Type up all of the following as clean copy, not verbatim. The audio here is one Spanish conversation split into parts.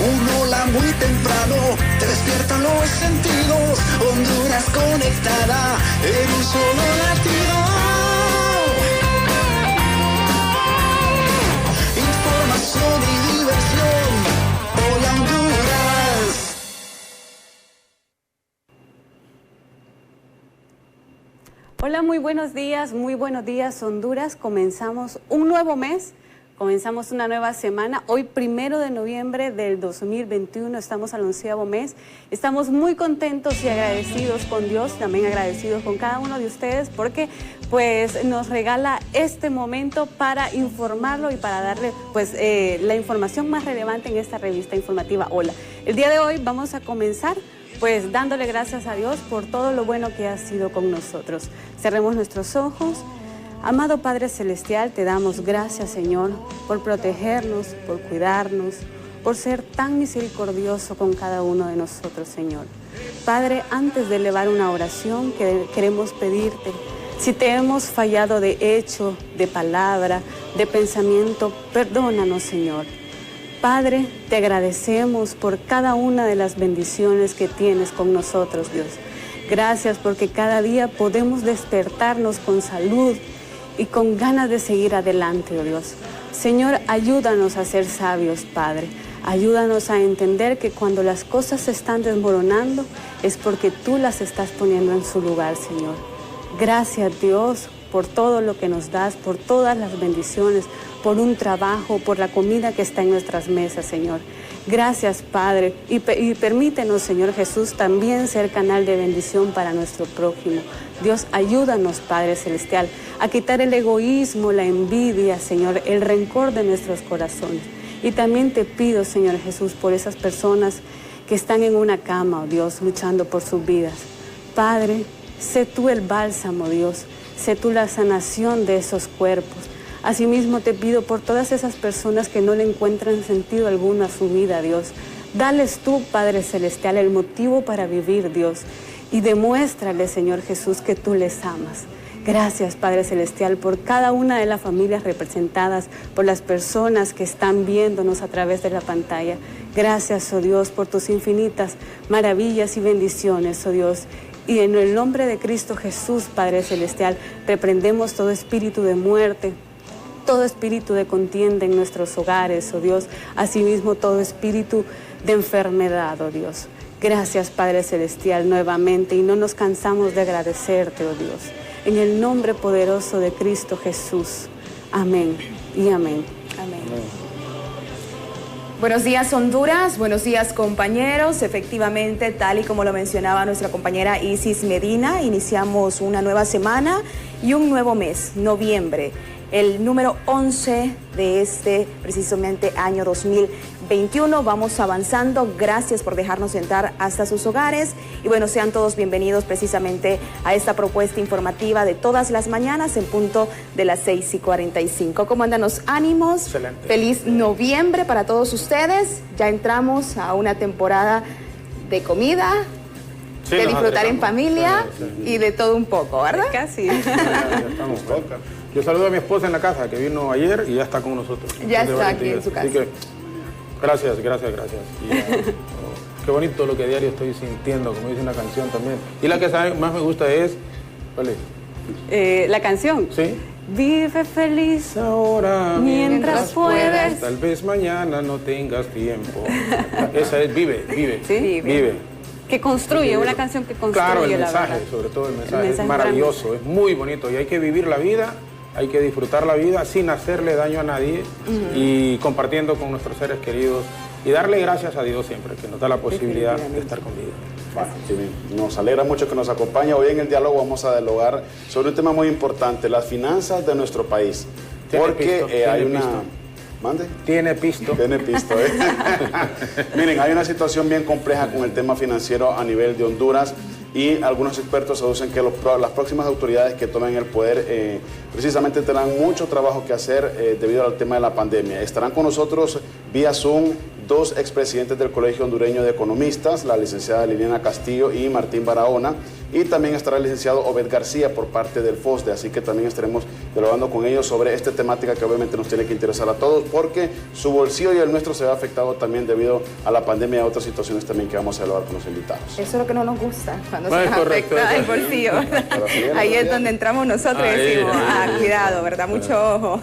Un hola muy temprano, te despiertan los sentidos. Honduras conectada en un solo latido. Información y diversión. Hola Honduras. Hola, muy buenos días Honduras. Comenzamos un nuevo mes. Comenzamos una nueva semana, hoy 1 de noviembre del 2021, estamos al 11º mes. Estamos muy contentos y agradecidos con Dios, también agradecidos con cada uno de ustedes porque pues nos regala este momento para informarlo y para darle pues la información más relevante en esta revista informativa Hola. El día de hoy vamos a comenzar pues dándole gracias a Dios por todo lo bueno que ha sido con nosotros. Cerremos nuestros ojos. Amado Padre Celestial, te damos gracias, Señor, por protegernos, por cuidarnos, por ser tan misericordioso con cada uno de nosotros, Señor. Padre, antes de elevar una oración, queremos pedirte, si te hemos fallado de hecho, de palabra, de pensamiento, perdónanos, Señor. Padre, te agradecemos por cada una de las bendiciones que tienes con nosotros, Dios. Gracias porque cada día podemos despertarnos con salud, y con ganas de seguir adelante, oh Dios. Señor, ayúdanos a ser sabios, Padre. Ayúdanos a entender que cuando las cosas se están desmoronando es porque tú las estás poniendo en su lugar, Señor. Gracias, Dios, por todo lo que nos das, por todas las bendiciones, por un trabajo, por la comida que está en nuestras mesas, Señor. Gracias, Padre, y permítenos, Señor Jesús, también ser canal de bendición para nuestro prójimo. Dios, ayúdanos, Padre Celestial, a quitar el egoísmo, la envidia, Señor, el rencor de nuestros corazones. Y también te pido, Señor Jesús, por esas personas que están en una cama, oh Dios, luchando por sus vidas. Padre, sé tú el bálsamo, Dios, sé tú la sanación de esos cuerpos. Asimismo te pido por todas esas personas que no le encuentran sentido alguno a su vida, Dios. Dales tú, Padre Celestial, el motivo para vivir, Dios. Y demuéstrale, Señor Jesús, que tú les amas. Gracias, Padre Celestial, por cada una de las familias representadas, por las personas que están viéndonos a través de la pantalla. Gracias, oh Dios, por tus infinitas maravillas y bendiciones, oh Dios. Y en el nombre de Cristo Jesús, Padre Celestial, reprendemos todo espíritu de muerte, todo espíritu de contienda en nuestros hogares, oh Dios, asimismo todo espíritu de enfermedad, oh Dios. Gracias, Padre Celestial, nuevamente, y no nos cansamos de agradecerte, oh Dios. En el nombre poderoso de Cristo Jesús. Amén y amén. Amén. Buenos días, Honduras. Buenos días, compañeros. Efectivamente, tal y como lo mencionaba nuestra compañera Isis Medina, iniciamos una nueva semana y un nuevo mes, noviembre. El número 11 de este precisamente año 2021. Vamos avanzando. Gracias por dejarnos entrar hasta sus hogares. Y bueno, sean todos bienvenidos precisamente a esta propuesta informativa de todas las mañanas en punto de las 6:45. ¿Cómo andan los ánimos? Excelente. Feliz noviembre para todos ustedes. Ya entramos a una temporada de comida, Sí, de nos disfrutar en acercamos. familia Sí. y de todo un poco, ¿verdad? Casi. Ya estamos cerca. Yo saludo a mi esposa en la casa, que vino ayer y ya está con nosotros. Ya De está varios aquí en días. su casa. Así que, gracias. Y, qué bonito lo que diario estoy sintiendo, como dice una canción también. Y la que más me gusta es, ¿cuál es? La canción. ¿Sí? Vive feliz Ahora, mientras puedes. Tal vez mañana no tengas tiempo. Esa es Vive. Sí, Vive. Que construye, una canción que construye. Claro, el la mensaje, verdad. sobre todo el mensaje, mensaje es maravilloso, es muy bonito y hay que vivir la vida, hay que disfrutar la vida sin hacerle daño a nadie y compartiendo con nuestros seres queridos y darle gracias a Dios siempre que nos da la posibilidad de estar con vida. Bueno, sí, nos alegra mucho que nos acompañe. Hoy en el diálogo vamos a dialogar sobre un tema muy importante, las finanzas de nuestro país. Tiene Porque pisto, tiene hay una... pisto. ¿Mande? Tiene pisto. Tiene pisto, ¿eh? Miren, hay una situación bien compleja con el tema financiero a nivel de Honduras y algunos expertos aducen que las próximas autoridades que tomen el poder precisamente tendrán mucho trabajo que hacer debido al tema de la pandemia. Estarán con nosotros vía Zoom dos expresidentes del Colegio Hondureño de Economistas, la licenciada Liliana Castillo y Martín Barahona, y también estará el licenciado Obed García por parte del FOSDE, así que también estaremos dialogando con ellos sobre esta temática que obviamente nos tiene que interesar a todos, porque su bolsillo y el nuestro se ve afectado también debido a la pandemia y a otras situaciones también que vamos a evaluar con los invitados. Eso es lo que no nos gusta, cuando Bueno, se afecta el bolsillo. Ahí es donde entramos nosotros y decimos, cuidado, ¿verdad? Mucho ojo.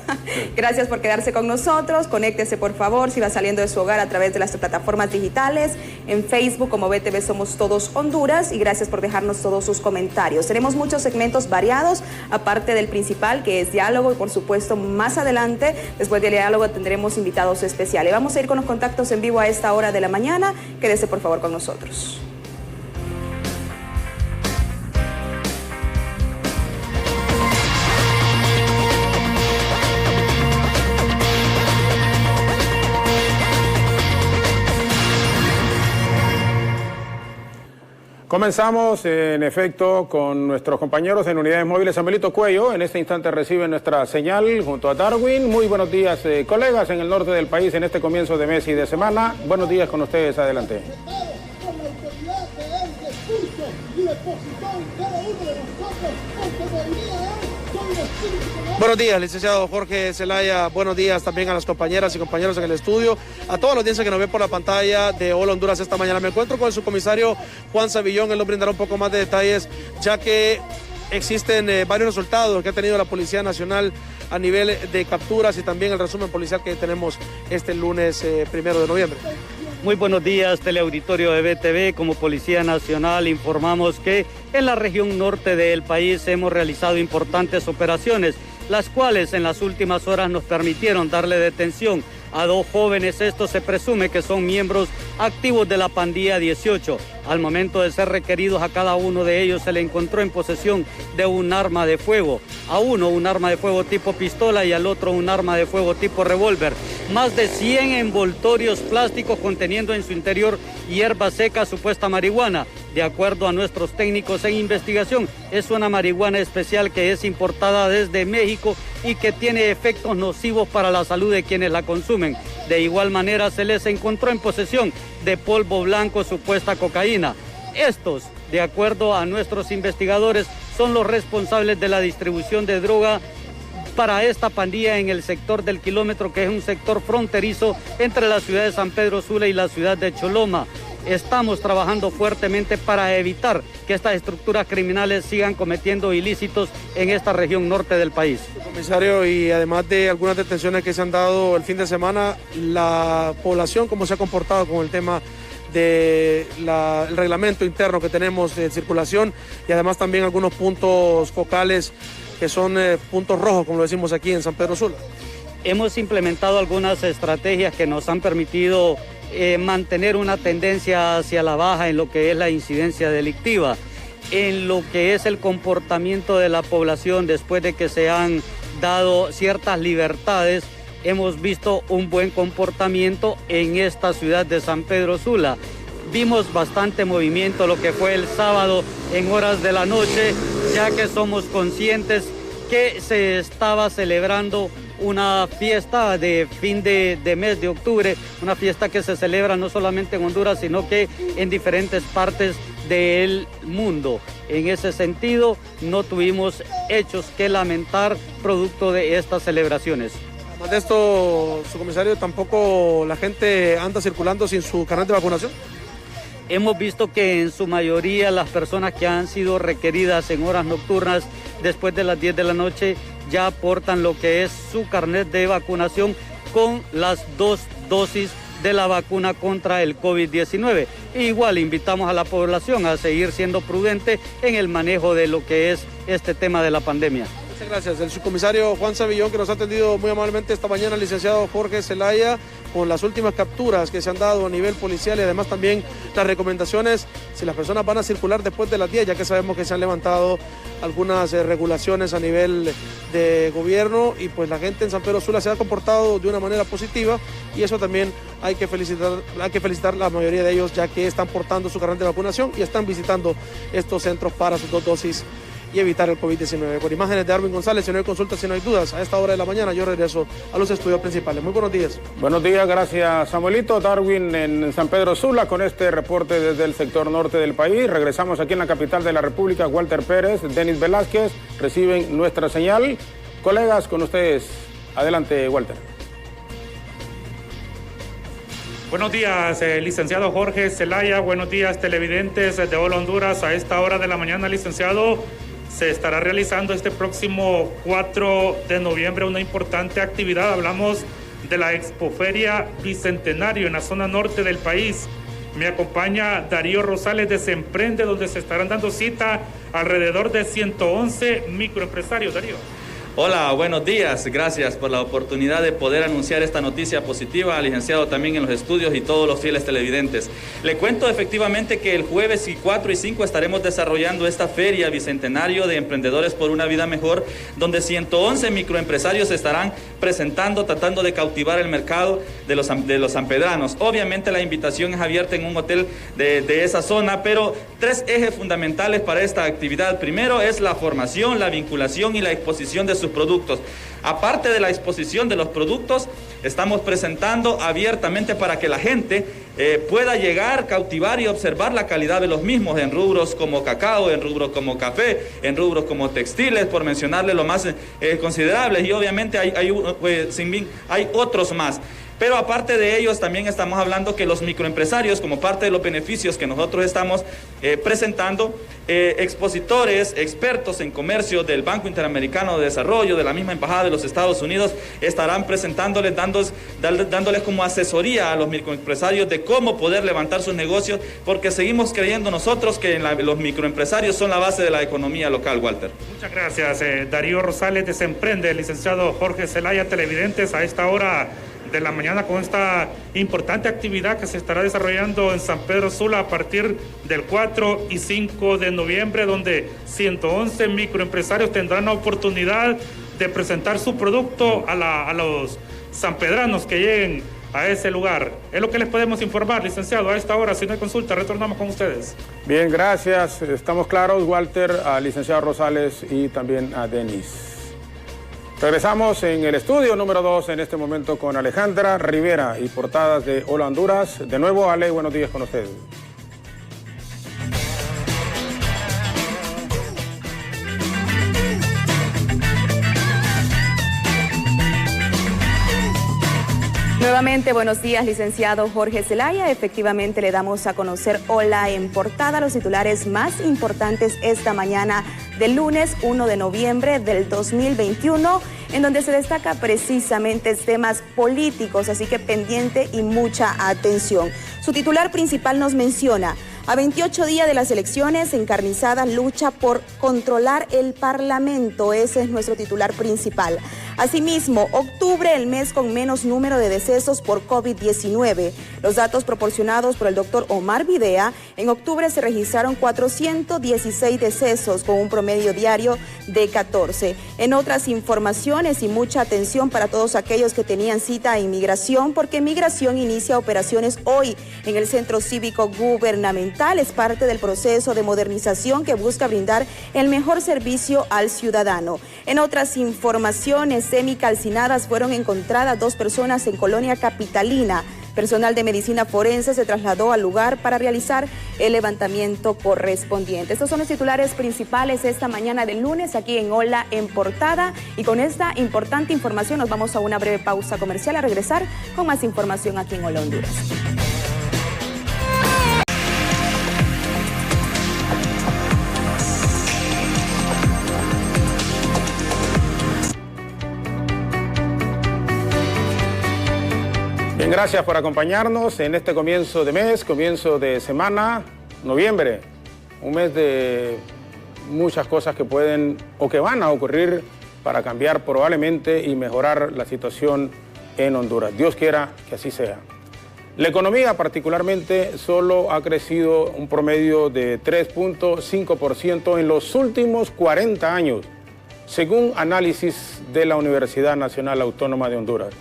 Gracias por quedarse con nosotros. Conéctese, por favor, si va saliendo de su hogar a través de las plataformas digitales, en Facebook como BTV Somos Todos Honduras, y gracias por dejarnos todos sus comentarios. Tenemos muchos segmentos variados, aparte del principal, que es diálogo, y por supuesto, más adelante, después del diálogo, tendremos invitados especiales. Vamos a ir con los contactos en vivo a esta hora de la mañana. Quédese, por favor, con nosotros. Comenzamos, en efecto, con nuestros compañeros en Unidades Móviles. Samuelito Cuello, en este instante recibe nuestra señal junto a Darwin. Muy buenos días, colegas en el norte del país en este comienzo de mes y de semana. Buenos días con ustedes, adelante. Con la autoridad que él dispuso y depositó en cada uno de nosotros, porque venía él con el espíritu. Buenos días, licenciado Jorge Zelaya. Buenos días también a las compañeras y compañeros en el estudio, a toda la audiencia que nos ve por la pantalla de Hola Honduras esta mañana. Me encuentro con el subcomisario Juan Savillón. Él nos brindará un poco más de detalles, ya que existen varios resultados que ha tenido la Policía Nacional a nivel de capturas y también el resumen policial que tenemos este lunes 1 de noviembre. Muy buenos días, teleauditorio de BTV. Como Policía Nacional informamos que en la región norte del país hemos realizado importantes operaciones, las cuales en las últimas horas nos permitieron darle detención a 2 jóvenes. Esto se presume que son miembros activos de la pandilla 18. Al momento de ser requeridos, a cada uno de ellos se le encontró en posesión de un arma de fuego. A uno un arma de fuego tipo pistola y al otro un arma de fuego tipo revólver. Más de 100 envoltorios plásticos conteniendo en su interior hierba seca, supuesta marihuana. De acuerdo a nuestros técnicos en investigación, es una marihuana especial que es importada desde México y que tiene efectos nocivos para la salud de quienes la consumen. De igual manera, se les encontró en posesión de polvo blanco, supuesta cocaína. Estos, de acuerdo a nuestros investigadores, son los responsables de la distribución de droga para esta pandilla en el sector del Kilómetro, que es un sector fronterizo entre la ciudad de San Pedro Sula y la ciudad de Choloma. Estamos trabajando fuertemente para evitar que estas estructuras criminales sigan cometiendo ilícitos en esta región norte del país. Comisario, y además de algunas detenciones que se han dado el fin de semana, la población, ¿cómo se ha comportado con el tema del reglamento interno que tenemos de circulación y además también algunos puntos focales que son puntos rojos, como lo decimos aquí en San Pedro Sula? Hemos implementado algunas estrategias que nos han permitido mantener una tendencia hacia la baja en lo que es la incidencia delictiva, en lo que es el comportamiento de la población después de que se han dado ciertas libertades. Hemos visto un buen comportamiento en esta ciudad de San Pedro Sula. Vimos bastante movimiento lo que fue el sábado en horas de la noche, ya que somos conscientes que se estaba celebrando una fiesta de fin de mes de octubre, una fiesta que se celebra no solamente en Honduras, sino que en diferentes partes del mundo. En ese sentido, no tuvimos hechos que lamentar producto de estas celebraciones. Además de esto, su comisario, tampoco la gente anda circulando sin su carnet de vacunación. Hemos visto que en su mayoría las personas que han sido requeridas en horas nocturnas después de las 10 de la noche ya aportan lo que es su carnet de vacunación con las 2 dosis de la vacuna contra el COVID-19. Igual invitamos a la población a seguir siendo prudente en el manejo de lo que es este tema de la pandemia. Muchas gracias. El subcomisario Juan Savillón, que nos ha atendido muy amablemente esta mañana, el licenciado Jorge Zelaya, con las últimas capturas que se han dado a nivel policial y además también las recomendaciones si las personas van a circular después de las 10, ya que sabemos que se han levantado algunas regulaciones a nivel de gobierno y pues la gente en San Pedro Sula se ha comportado de una manera positiva y eso también hay que felicitar a la mayoría de ellos, ya que están portando su carnet de vacunación y están visitando estos centros para sus 2 dosis y evitar el COVID-19. Por imágenes de Arvin González, si no hay consultas, si no hay dudas, a esta hora de la mañana yo regreso a los estudios principales. Muy buenos días. Buenos días, gracias Samuelito. Darwin en San Pedro Sula con este reporte desde el sector norte del país. Regresamos aquí en la capital de la República. Walter Pérez, Denis Velázquez reciben nuestra señal. Colegas, con ustedes. Adelante, Walter. Buenos días, licenciado Jorge Zelaya. Buenos días, televidentes de Hola Honduras. A esta hora de la mañana, licenciado, se estará realizando este próximo 4 de noviembre una importante actividad. Hablamos de la Expoferia Bicentenario en la zona norte del país. Me acompaña Darío Rosales de Se Emprende, donde se estarán dando cita alrededor de 111 microempresarios. Darío. Hola, buenos días. Gracias por la oportunidad de poder anunciar esta noticia positiva al licenciado también en los estudios y todos los fieles televidentes. Le cuento efectivamente que el jueves 4 y 5 estaremos desarrollando esta feria bicentenario de Emprendedores por una Vida Mejor, donde 111 microempresarios se estarán presentando, tratando de cautivar el mercado de los sanpedranos. Obviamente la invitación es abierta en un hotel de esa zona, pero 3 ejes fundamentales para esta actividad. Primero es la formación, la vinculación y la exposición de sus productos. Aparte de la exposición de los productos, estamos presentando abiertamente para que la gente pueda llegar, cautivar y observar la calidad de los mismos en rubros como cacao, en rubros como café, en rubros como textiles, por mencionarle lo más considerables, y obviamente hay otros más. Pero aparte de ellos, también estamos hablando que los microempresarios, como parte de los beneficios que nosotros estamos presentando, expositores, expertos en comercio del Banco Interamericano de Desarrollo, de la misma Embajada de los Estados Unidos, estarán presentándoles, dándoles como asesoría a los microempresarios de cómo poder levantar sus negocios, porque seguimos creyendo nosotros que los microempresarios son la base de la economía local, Walter. Muchas gracias, Darío Rosales de Se Emprende, el licenciado Jorge Zelaya, televidentes a esta hora de la mañana con esta importante actividad que se estará desarrollando en San Pedro Sula a partir del 4 y 5 de noviembre, donde 111 microempresarios tendrán la oportunidad de presentar su producto a los sanpedranos que lleguen a ese lugar. Es lo que les podemos informar, licenciado, a esta hora. Si no hay consulta, retornamos con ustedes. Bien, gracias. Estamos claros, Walter, al licenciado Rosales y también a Denis. Regresamos en el estudio número 2 en este momento con Alejandra Rivera y portadas de Hola Honduras. De nuevo, Ale, buenos días con ustedes. Nuevamente, buenos días, licenciado Jorge Zelaya. Efectivamente, le damos a conocer Hola en Portada, los titulares más importantes esta mañana del lunes 1 de noviembre del 2021, en donde se destaca precisamente temas políticos, así que pendiente y mucha atención. Su titular principal nos menciona: a 28 días de las elecciones, encarnizada lucha por controlar el Parlamento. Ese es nuestro titular principal. Asimismo, octubre, el mes con menos número de decesos por COVID-19. Los datos proporcionados por el doctor Omar Videa, en octubre se registraron 416 decesos con un promedio diario de 14. En otras informaciones, y mucha atención para todos aquellos que tenían cita a inmigración, porque Migración inicia operaciones hoy en el Centro Cívico Gubernamental. Es parte del proceso de modernización que busca brindar el mejor servicio al ciudadano. En otras informaciones, semicalcinadas fueron encontradas 2 personas en Colonia Capitalina. Personal de medicina forense se trasladó al lugar para realizar el levantamiento correspondiente. Estos son los titulares principales esta mañana del lunes aquí en Hola en Portada. Y con esta importante información nos vamos a una breve pausa comercial, a regresar con más información aquí en Hola Honduras. Bien, gracias por acompañarnos en este comienzo de mes, comienzo de semana, noviembre, un mes de muchas cosas que pueden o que van a ocurrir para cambiar probablemente y mejorar la situación en Honduras. Dios quiera que así sea. La economía particularmente solo ha crecido un promedio de 3.5% en los últimos 40 años, según análisis de la Universidad Nacional Autónoma de Honduras.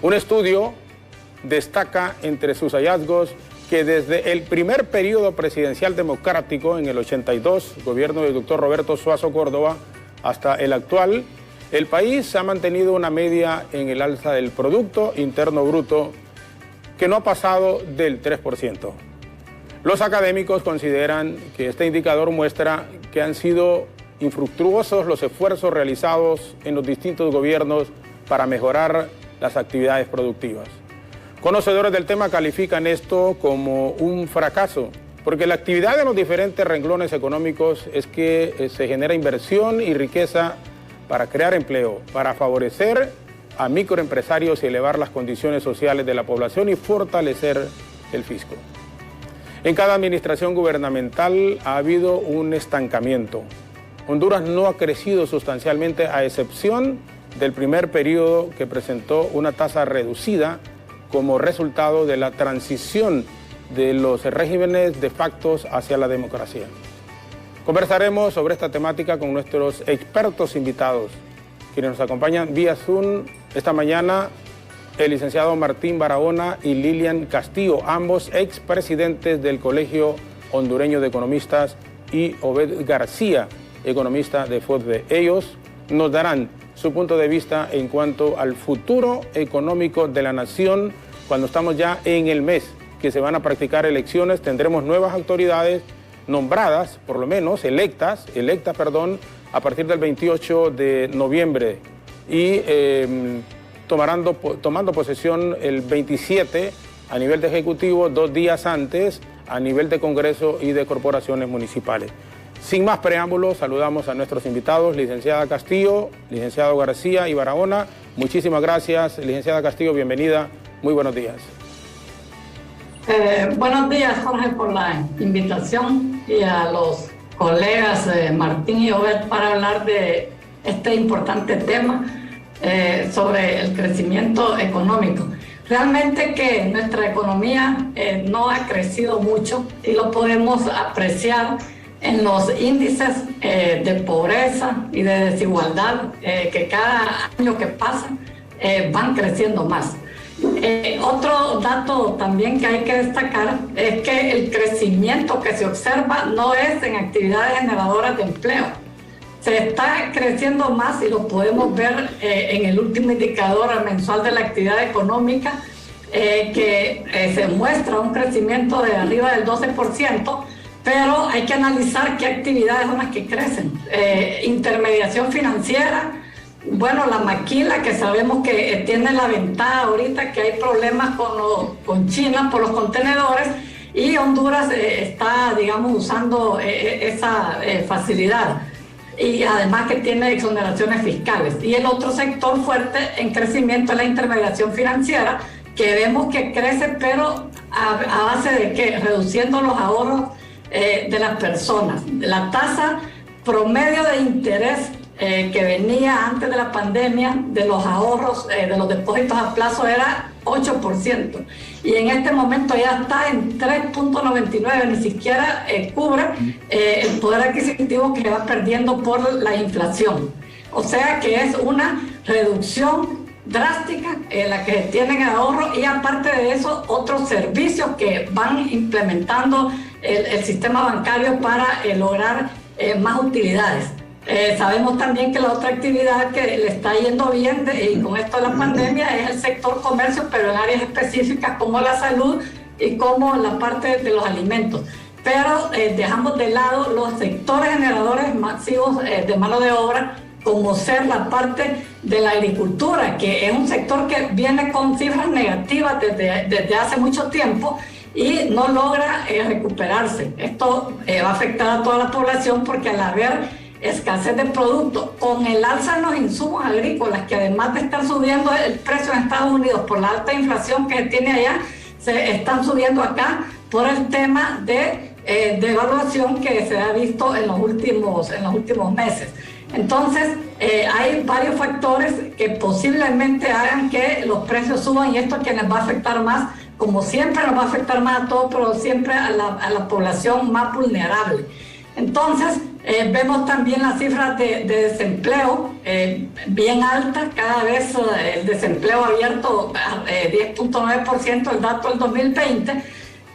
Un estudio destaca entre sus hallazgos que desde el primer periodo presidencial democrático en el 82, gobierno del doctor Roberto Suazo Córdoba, hasta el actual, el país ha mantenido una media en el alza del Producto Interno Bruto que no ha pasado del 3%. Los académicos consideran que este indicador muestra que han sido infructuosos los esfuerzos realizados en los distintos gobiernos para mejorar las actividades productivas. Conocedores del tema califican esto como un fracaso, porque la actividad de los diferentes renglones económicos es que se genera inversión y riqueza para crear empleo, para favorecer a microempresarios y elevar las condiciones sociales de la población y fortalecer el fisco. En cada administración gubernamental ha habido un estancamiento. Honduras no ha crecido sustancialmente a excepción del primer periodo que presentó una tasa reducida como resultado de la transición de los regímenes de facto hacia la democracia. Conversaremos sobre esta temática con nuestros expertos invitados, quienes nos acompañan vía Zoom esta mañana, el licenciado Martín Barahona y Lilian Castillo, ambos expresidentes del Colegio Hondureño de Economistas, y Obed García, economista de FODBE. Ellos nos darán su punto de vista en cuanto al futuro económico de la nación. Cuando estamos ya en el mes que se van a practicar elecciones, tendremos nuevas autoridades nombradas, por lo menos electas, a partir del 28 de noviembre y tomando posesión el 27 a nivel de Ejecutivo, 2 días antes a nivel de Congreso y de corporaciones municipales. Sin más preámbulos, saludamos a nuestros invitados, licenciada Castillo, licenciado García y Barahona. Muchísimas gracias, licenciada Castillo, bienvenida, muy buenos días. Buenos días, Jorge, por la invitación, y a los colegas Martín y Obed para hablar de este importante tema sobre el crecimiento económico. Realmente que nuestra economía no ha crecido mucho y lo podemos apreciar en los índices de pobreza y de desigualdad que cada año que pasa van creciendo más. Otro dato también que hay que destacar es que el crecimiento que se observa no es en actividades generadoras de empleo. Se está creciendo más, y lo podemos ver en el último indicador mensual de la actividad económica, que se muestra un crecimiento de arriba del 12%, pero hay que analizar qué actividades son las que crecen. Intermediación financiera, bueno, la maquila, que sabemos que tiene la ventaja ahorita que hay problemas con China por los contenedores, y Honduras está, digamos, usando esa facilidad, y además que tiene exoneraciones fiscales. Y el otro sector fuerte en crecimiento es la intermediación financiera, que vemos que crece, pero a base de ¿qué? Reduciendo los ahorros de las personas. La tasa promedio de interés que venía antes de la pandemia de los ahorros, de los depósitos a plazo, era 8%, y en este momento ya está en 3.99, ni siquiera cubre el poder adquisitivo que va perdiendo por la inflación. O sea que es una reducción drástica la que tienen ahorro, y aparte de eso otros servicios que van implementando el sistema bancario para lograr más utilidades. Sabemos también que la otra actividad que le está yendo bien y con esto de la pandemia es el sector comercio, pero en áreas específicas como la salud y como la parte de los alimentos. Pero dejamos de lado los sectores generadores masivos de mano de obra, como ser la parte de la agricultura, que es un sector que viene con cifras negativas desde hace mucho tiempo y no logra recuperarse. Esto va a afectar a toda la población, porque al haber escasez de productos, con el alza en los insumos agrícolas, que además de estar subiendo el precio en Estados Unidos por la alta inflación que tiene allá, se están subiendo acá por el tema de devaluación que se ha visto en los últimos meses. Entonces, hay varios factores que posiblemente hagan que los precios suban, y esto es que les va a afectar más, como siempre nos va a afectar más a todos, pero siempre a la población más vulnerable. Entonces, vemos también las cifras de desempleo bien altas, cada vez el desempleo abierto 10.9%, el dato del 2020,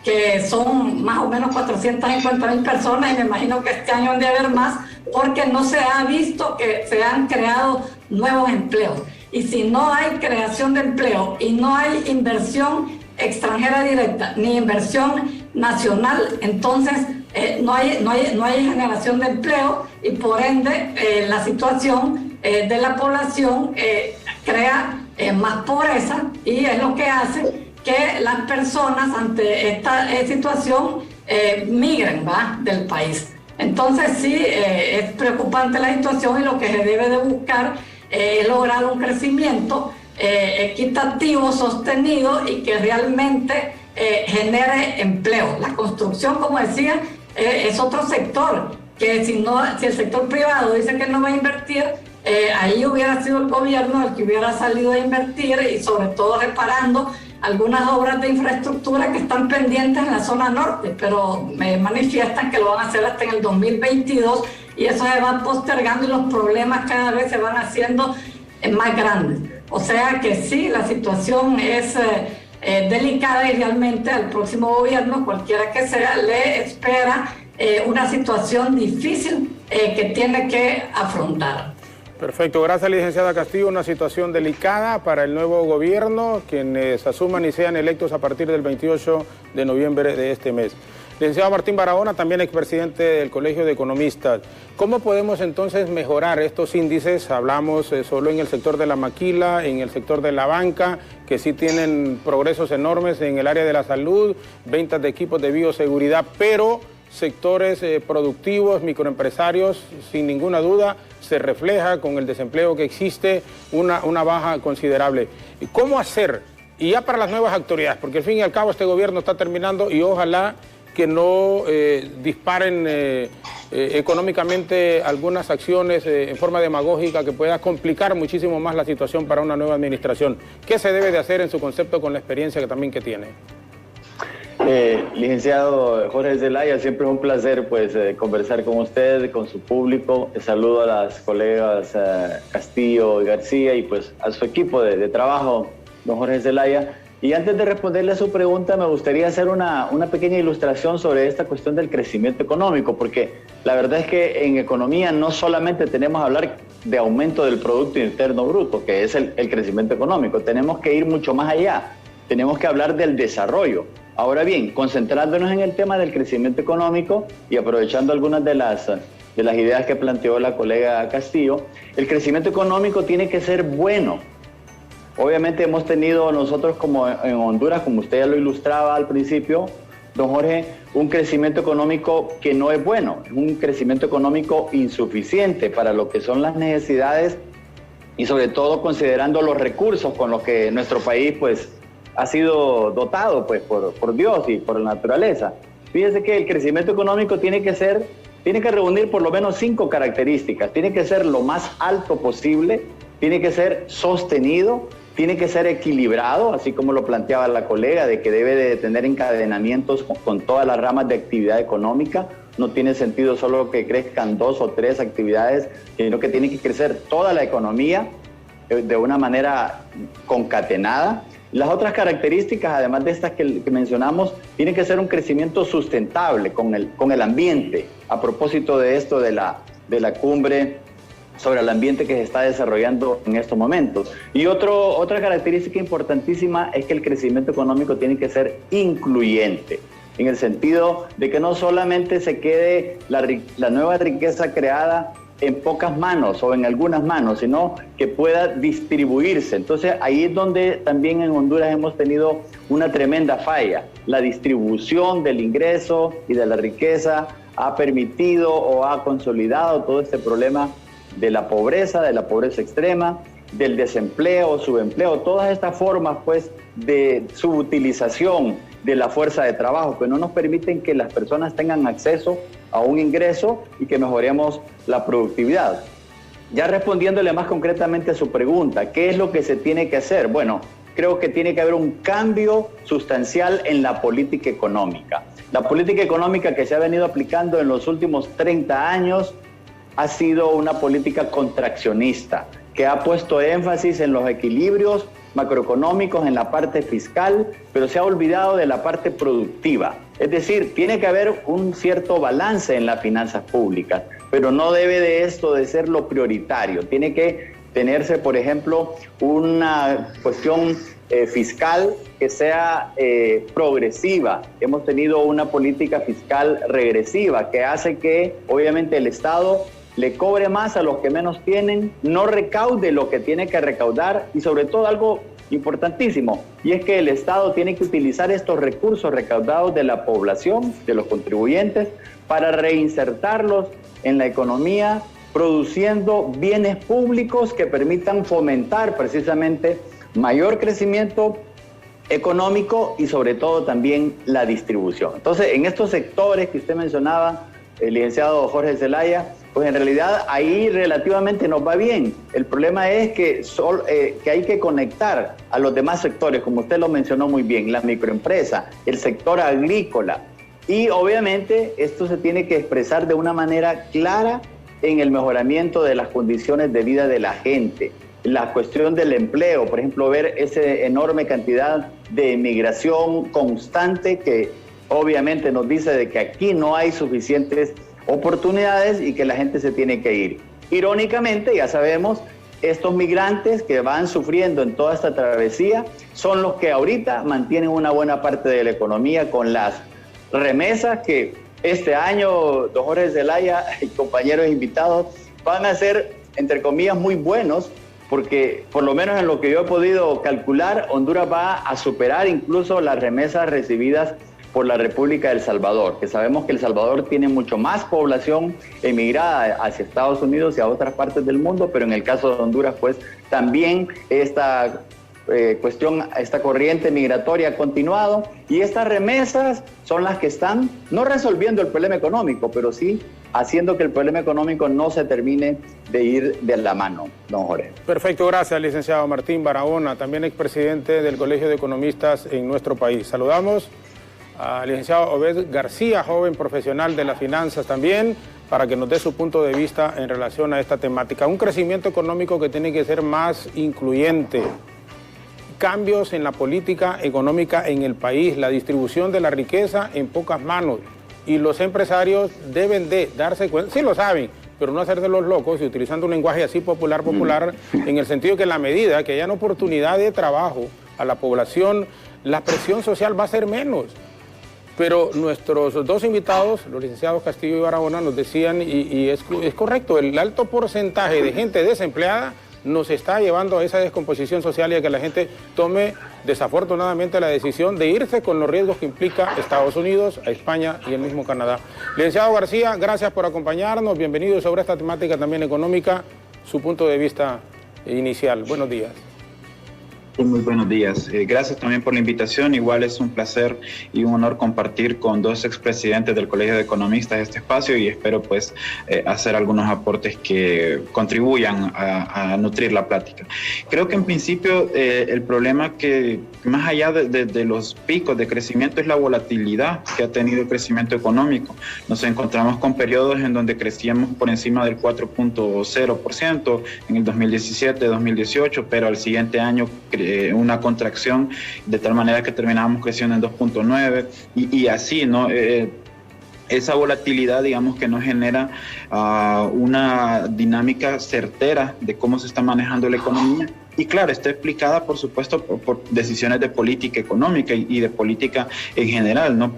que son más o menos 450.000 personas, y me imagino que este año han de haber más, porque no se ha visto que se han creado nuevos empleos. Y si no hay creación de empleo y no hay inversión extranjera directa ni inversión nacional, entonces no hay generación de empleo, y por ende la situación de la población crea más pobreza, y es lo que hace que las personas ante esta situación migren del país. Entonces sí, es preocupante la situación, y lo que se debe de buscar es lograr un crecimiento equitativo, sostenido, y que realmente genere empleo. La construcción, como decía, es otro sector que si el sector privado dice que no va a invertir, ahí hubiera sido el gobierno el que hubiera salido a invertir, y sobre todo reparando algunas obras de infraestructura que están pendientes en la zona norte, pero me manifiestan que lo van a hacer hasta en el 2022, y eso se va postergando y los problemas cada vez se van haciendo más grandes. O sea que sí, la situación es delicada, y realmente al próximo gobierno, cualquiera que sea, le espera una situación difícil que tiene que afrontar. Perfecto, gracias licenciada Castillo. Una situación delicada para el nuevo gobierno, quienes asuman y sean electos a partir del 28 de noviembre de este mes. Licenciado Martín Barahona, también expresidente del Colegio de Economistas. ¿Cómo podemos entonces mejorar estos índices? Hablamos solo en el sector de la maquila, en el sector de la banca, que sí tienen progresos enormes en el área de la salud, ventas de equipos de bioseguridad, pero sectores productivos, microempresarios, sin ninguna duda, se refleja con el desempleo que existe una baja considerable. ¿Cómo hacer? Y ya para las nuevas autoridades, porque al fin y al cabo este gobierno está terminando, y ojalá que no disparen económicamente algunas acciones en forma demagógica que pueda complicar muchísimo más la situación para una nueva administración. ¿Qué se debe de hacer en su concepto con la experiencia que tiene? Licenciado Jorge Zelaya, siempre es un placer conversar con usted, con su público. Saludo a las colegas Castillo y García, y a su equipo de trabajo, don Jorge Zelaya. Y antes de responderle a su pregunta, me gustaría hacer una pequeña ilustración sobre esta cuestión del crecimiento económico, porque la verdad es que en economía no solamente tenemos que hablar de aumento del Producto Interno Bruto, que es el crecimiento económico, tenemos que ir mucho más allá, tenemos que hablar del desarrollo. Ahora bien, concentrándonos en el tema del crecimiento económico y aprovechando algunas de las ideas que planteó la colega Castillo, el crecimiento económico tiene que ser bueno. Obviamente hemos tenido nosotros como en Honduras, como usted ya lo ilustraba al principio, don Jorge, un crecimiento económico que no es bueno, es un crecimiento económico insuficiente para lo que son las necesidades, y sobre todo considerando los recursos con los que nuestro país ha sido dotado por Dios y por la naturaleza. Fíjese que el crecimiento económico tiene que reunir por lo menos 5 características. Tiene que ser lo más alto posible, tiene que ser sostenido, tiene que ser equilibrado, así como lo planteaba la colega, de que debe de tener encadenamientos con todas las ramas de actividad económica. No tiene sentido solo que crezcan 2 o 3 actividades, sino que tiene que crecer toda la economía de una manera concatenada. Las otras características, además de estas que mencionamos, tiene que ser un crecimiento sustentable con el ambiente. A propósito de esto de la cumbre sobre el ambiente que se está desarrollando en estos momentos. Y otra característica importantísima es que el crecimiento económico tiene que ser incluyente, en el sentido de que no solamente se quede la nueva riqueza creada en pocas manos o en algunas manos, sino que pueda distribuirse. Entonces ahí es donde también en Honduras hemos tenido una tremenda falla. La distribución del ingreso y de la riqueza ha permitido o ha consolidado todo este problema de la pobreza extrema, del desempleo, subempleo, todas estas formas de subutilización de la fuerza de trabajo que no nos permiten que las personas tengan acceso a un ingreso y que mejoremos la productividad. Ya respondiéndole más concretamente a su pregunta, ¿qué es lo que se tiene que hacer? Bueno, creo que tiene que haber un cambio sustancial en la política económica. La política económica que se ha venido aplicando en los últimos 30 años ha sido una política contraccionista, que ha puesto énfasis en los equilibrios macroeconómicos, en la parte fiscal, pero se ha olvidado de la parte productiva. Es decir, tiene que haber un cierto balance en las finanzas públicas, pero no debe de esto de ser lo prioritario. Tiene que tenerse, por ejemplo, una cuestión fiscal que sea progresiva. Hemos tenido una política fiscal regresiva que hace que, obviamente, el Estado le cobre más a los que menos tienen, no recaude lo que tiene que recaudar y, sobre todo, algo importantísimo, y es que el Estado tiene que utilizar estos recursos recaudados de la población, de los contribuyentes, para reinsertarlos en la economía, produciendo bienes públicos que permitan fomentar precisamente mayor crecimiento económico y sobre todo también la distribución. Entonces, en estos sectores que usted mencionaba, el licenciado Jorge Zelaya, pues en realidad ahí relativamente nos va bien. El problema es que hay que conectar a los demás sectores, como usted lo mencionó muy bien, la microempresa, el sector agrícola, y obviamente esto se tiene que expresar de una manera clara en el mejoramiento de las condiciones de vida de la gente. La cuestión del empleo, por ejemplo, ver esa enorme cantidad de migración constante que obviamente nos dice de que aquí no hay suficientes oportunidades y que la gente se tiene que ir. Irónicamente, ya sabemos, estos migrantes que van sufriendo en toda esta travesía son los que ahorita mantienen una buena parte de la economía con las remesas que este año, don Jorge Zelaya y compañeros invitados, van a ser, entre comillas, muy buenos, porque por lo menos en lo que yo he podido calcular, Honduras va a superar incluso las remesas recibidas por la República del Salvador, que sabemos que El Salvador tiene mucho más población emigrada hacia Estados Unidos y a otras partes del mundo, pero en el caso de Honduras, pues también esta esta corriente migratoria ha continuado, y estas remesas son las que están no resolviendo el problema económico, pero sí haciendo que el problema económico no se termine de ir de la mano, don Jorge. Perfecto, gracias, licenciado Martín Barahona, también expresidente del Colegio de Economistas en nuestro país. Saludamos al licenciado Obed García, joven profesional de las finanzas también, para que nos dé su punto de vista en relación a esta temática. Un crecimiento económico que tiene que ser más incluyente, cambios en la política económica en el país, la distribución de la riqueza en pocas manos, y los empresarios deben de darse cuenta, sí lo saben, pero no hacerse los locos y utilizando un lenguaje así popular, en el sentido que en la medida que hayan oportunidad de trabajo a la población, la presión social va a ser menos. Pero nuestros dos invitados, los licenciados Castillo y Barahona, nos decían, y es correcto, el alto porcentaje de gente desempleada nos está llevando a esa descomposición social y a que la gente tome desafortunadamente la decisión de irse con los riesgos que implica Estados Unidos, a España y el mismo Canadá. Licenciado García, gracias por acompañarnos, bienvenido sobre esta temática también económica, su punto de vista inicial. Buenos días. Muy buenos días. Gracias también por la invitación. Igual es un placer y un honor compartir con dos expresidentes del Colegio de Economistas este espacio, y espero pues hacer algunos aportes que contribuyan a nutrir la plática. Creo que en principio el problema que más allá de los picos de crecimiento es la volatilidad que ha tenido el crecimiento económico. Nos encontramos con periodos en donde crecíamos por encima del 4.0% en el 2017, 2018, pero al siguiente año una contracción de tal manera que terminábamos creciendo en 2.9 y así, ¿no? Esa volatilidad, digamos, que no genera una dinámica certera de cómo se está manejando la economía. Y claro, está explicada, por supuesto, por decisiones de política económica y de política en general, ¿no?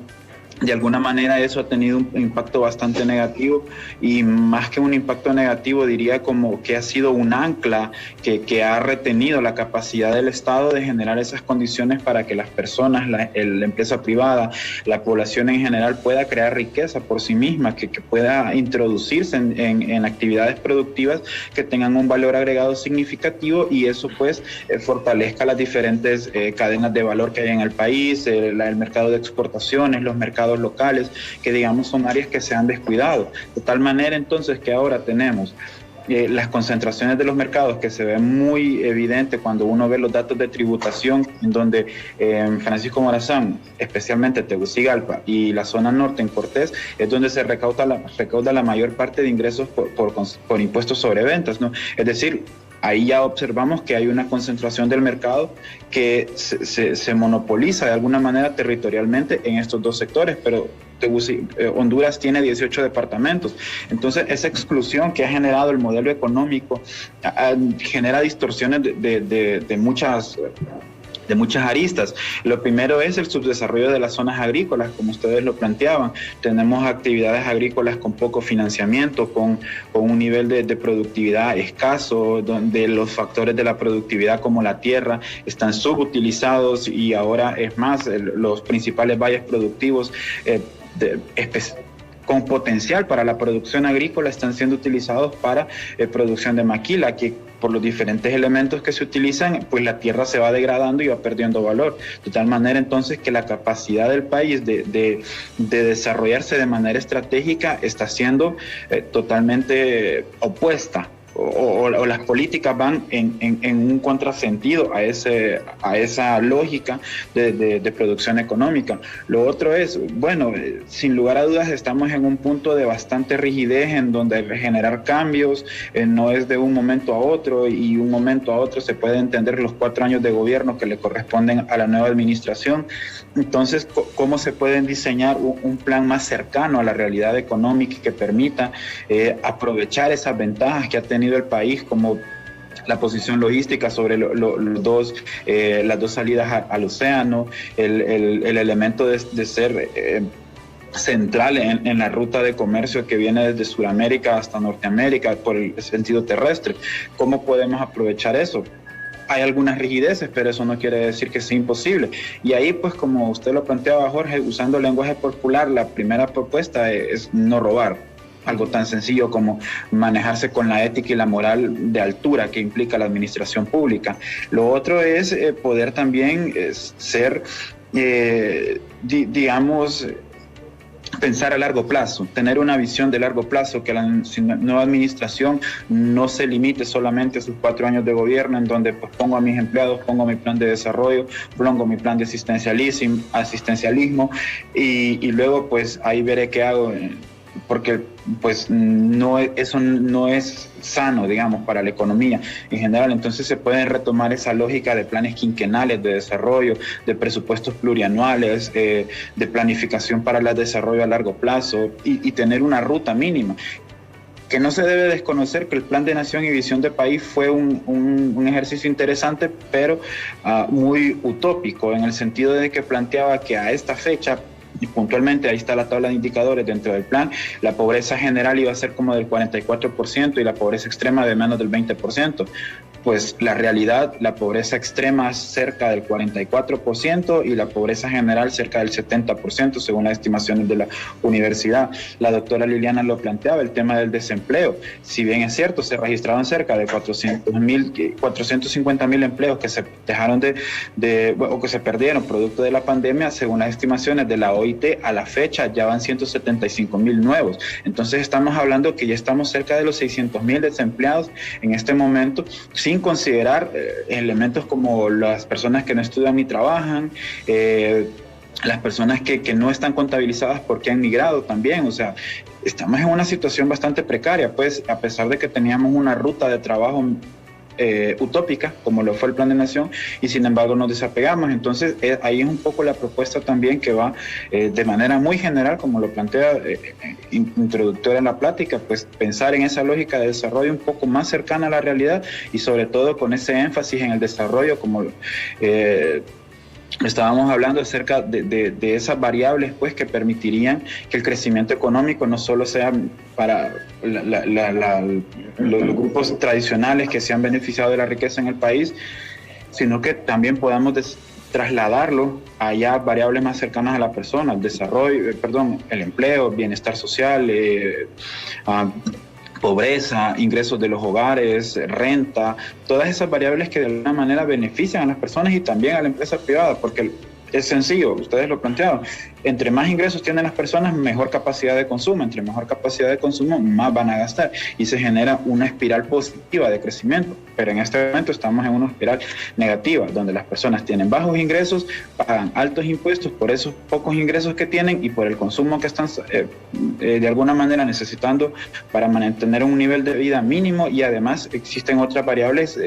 De alguna manera eso ha tenido un impacto bastante negativo, y más que un impacto negativo diría como que ha sido un ancla que ha retenido la capacidad del Estado de generar esas condiciones para que las personas, la empresa privada, la población en general pueda crear riqueza por sí misma, que pueda introducirse en actividades productivas que tengan un valor agregado significativo, y eso pues fortalezca las diferentes cadenas de valor que hay en el país, el mercado de exportaciones, los mercados locales, que digamos son áreas que se han descuidado, de tal manera entonces que ahora tenemos las concentraciones de los mercados, que se ven muy evidente cuando uno ve los datos de tributación, en donde Francisco Morazán, especialmente Tegucigalpa y la zona norte en Cortés, es donde se recauda la mayor parte de ingresos por impuestos sobre ventas, ¿no? Es decir, ahí ya observamos que hay una concentración del mercado que se monopoliza de alguna manera territorialmente en estos dos sectores, pero Honduras tiene 18 departamentos. Entonces, esa exclusión que ha generado el modelo económico genera distorsiones de muchas aristas. Lo primero es el subdesarrollo de las zonas agrícolas, como ustedes lo planteaban. Tenemos actividades agrícolas con poco financiamiento, con un nivel de productividad escaso, donde los factores de la productividad como la tierra están subutilizados y ahora es más, los principales valles productivos con potencial para la producción agrícola están siendo utilizados para producción de maquila, que por los diferentes elementos que se utilizan, pues la tierra se va degradando y va perdiendo valor. De tal manera entonces que la capacidad del país de desarrollarse de manera estratégica está siendo totalmente opuesta. O las políticas van en un contrasentido a esa lógica de producción económica. Lo otro es, bueno, sin lugar a dudas estamos en un punto de bastante rigidez en donde generar cambios no es de un momento a otro, y un momento a otro se puede entender los 4 años de gobierno que le corresponden a la nueva administración. Entonces, ¿cómo se pueden diseñar un plan más cercano a la realidad económica que permita aprovechar esas ventajas que ha tenido el país, como la posición logística sobre las dos salidas al océano, el elemento de ser central en la ruta de comercio que viene desde Sudamérica hasta Norteamérica por el sentido terrestre? ¿Cómo podemos aprovechar eso? Hay algunas rigideces, pero eso no quiere decir que sea imposible. Y ahí, pues, como usted lo planteaba, Jorge, usando lenguaje popular, la primera propuesta es no robar. Algo tan sencillo como manejarse con la ética y la moral de altura que implica la administración pública. Lo otro es poder también ser, digamos, pensar a largo plazo, tener una visión de largo plazo, que la nueva administración no se limite solamente a sus 4 años de gobierno, en donde pues pongo a mis empleados, pongo mi plan de desarrollo, pongo mi plan de asistencialismo y luego pues ahí veré qué hago, porque pues eso no es sano, digamos, para la economía en general. Entonces se pueden retomar esa lógica de planes quinquenales de desarrollo, de presupuestos plurianuales, de planificación para el desarrollo a largo plazo y tener una ruta mínima. Que no se debe desconocer que el Plan de Nación y Visión de País fue un ejercicio interesante, pero muy utópico, en el sentido de que planteaba que a esta fecha, y puntualmente ahí está la tabla de indicadores dentro del plan, la pobreza general iba a ser como del 44% y la pobreza extrema de menos del 20%. Pues la realidad, la pobreza extrema es cerca del 44% y la pobreza general cerca del 70%, según las estimaciones de la universidad. La doctora Liliana lo planteaba, el tema del desempleo. Si bien es cierto, se registraron cerca de 450,000 empleos que se dejaron o que se perdieron producto de la pandemia, según las estimaciones de la OIT, a la fecha ya van 175,000 nuevos. Entonces estamos hablando que ya estamos cerca de los 600,000 desempleados en este momento, sin considerar elementos como las personas que no estudian ni trabajan, las personas que no están contabilizadas porque han migrado también. O sea, estamos en una situación bastante precaria, pues, a pesar de que teníamos una ruta de trabajo utópica, como lo fue el Plan de Nación, y sin embargo nos desapegamos. Entonces ahí es un poco la propuesta también que va de manera muy general, como lo plantea introductora en la plática, pues pensar en esa lógica de desarrollo un poco más cercana a la realidad y sobre todo con ese énfasis en el desarrollo, como estábamos hablando acerca de esas variables, pues, que permitirían que el crecimiento económico no solo sea para los grupos tradicionales que se han beneficiado de la riqueza en el país, sino que también podamos trasladarlo a ya variables más cercanas a la persona, el desarrollo, el empleo, bienestar social, pobreza, ingresos de los hogares, renta, todas esas variables que de alguna manera benefician a las personas y también a la empresa privada, porque es sencillo, ustedes lo plantearon. Entre más ingresos tienen las personas, mejor capacidad de consumo. Entre mejor capacidad de consumo, más van a gastar. Y se genera una espiral positiva de crecimiento. Pero en este momento estamos en una espiral negativa, donde las personas tienen bajos ingresos, pagan altos impuestos por esos pocos ingresos que tienen y por el consumo que están de alguna manera necesitando para mantener un nivel de vida mínimo. Y además existen otras variables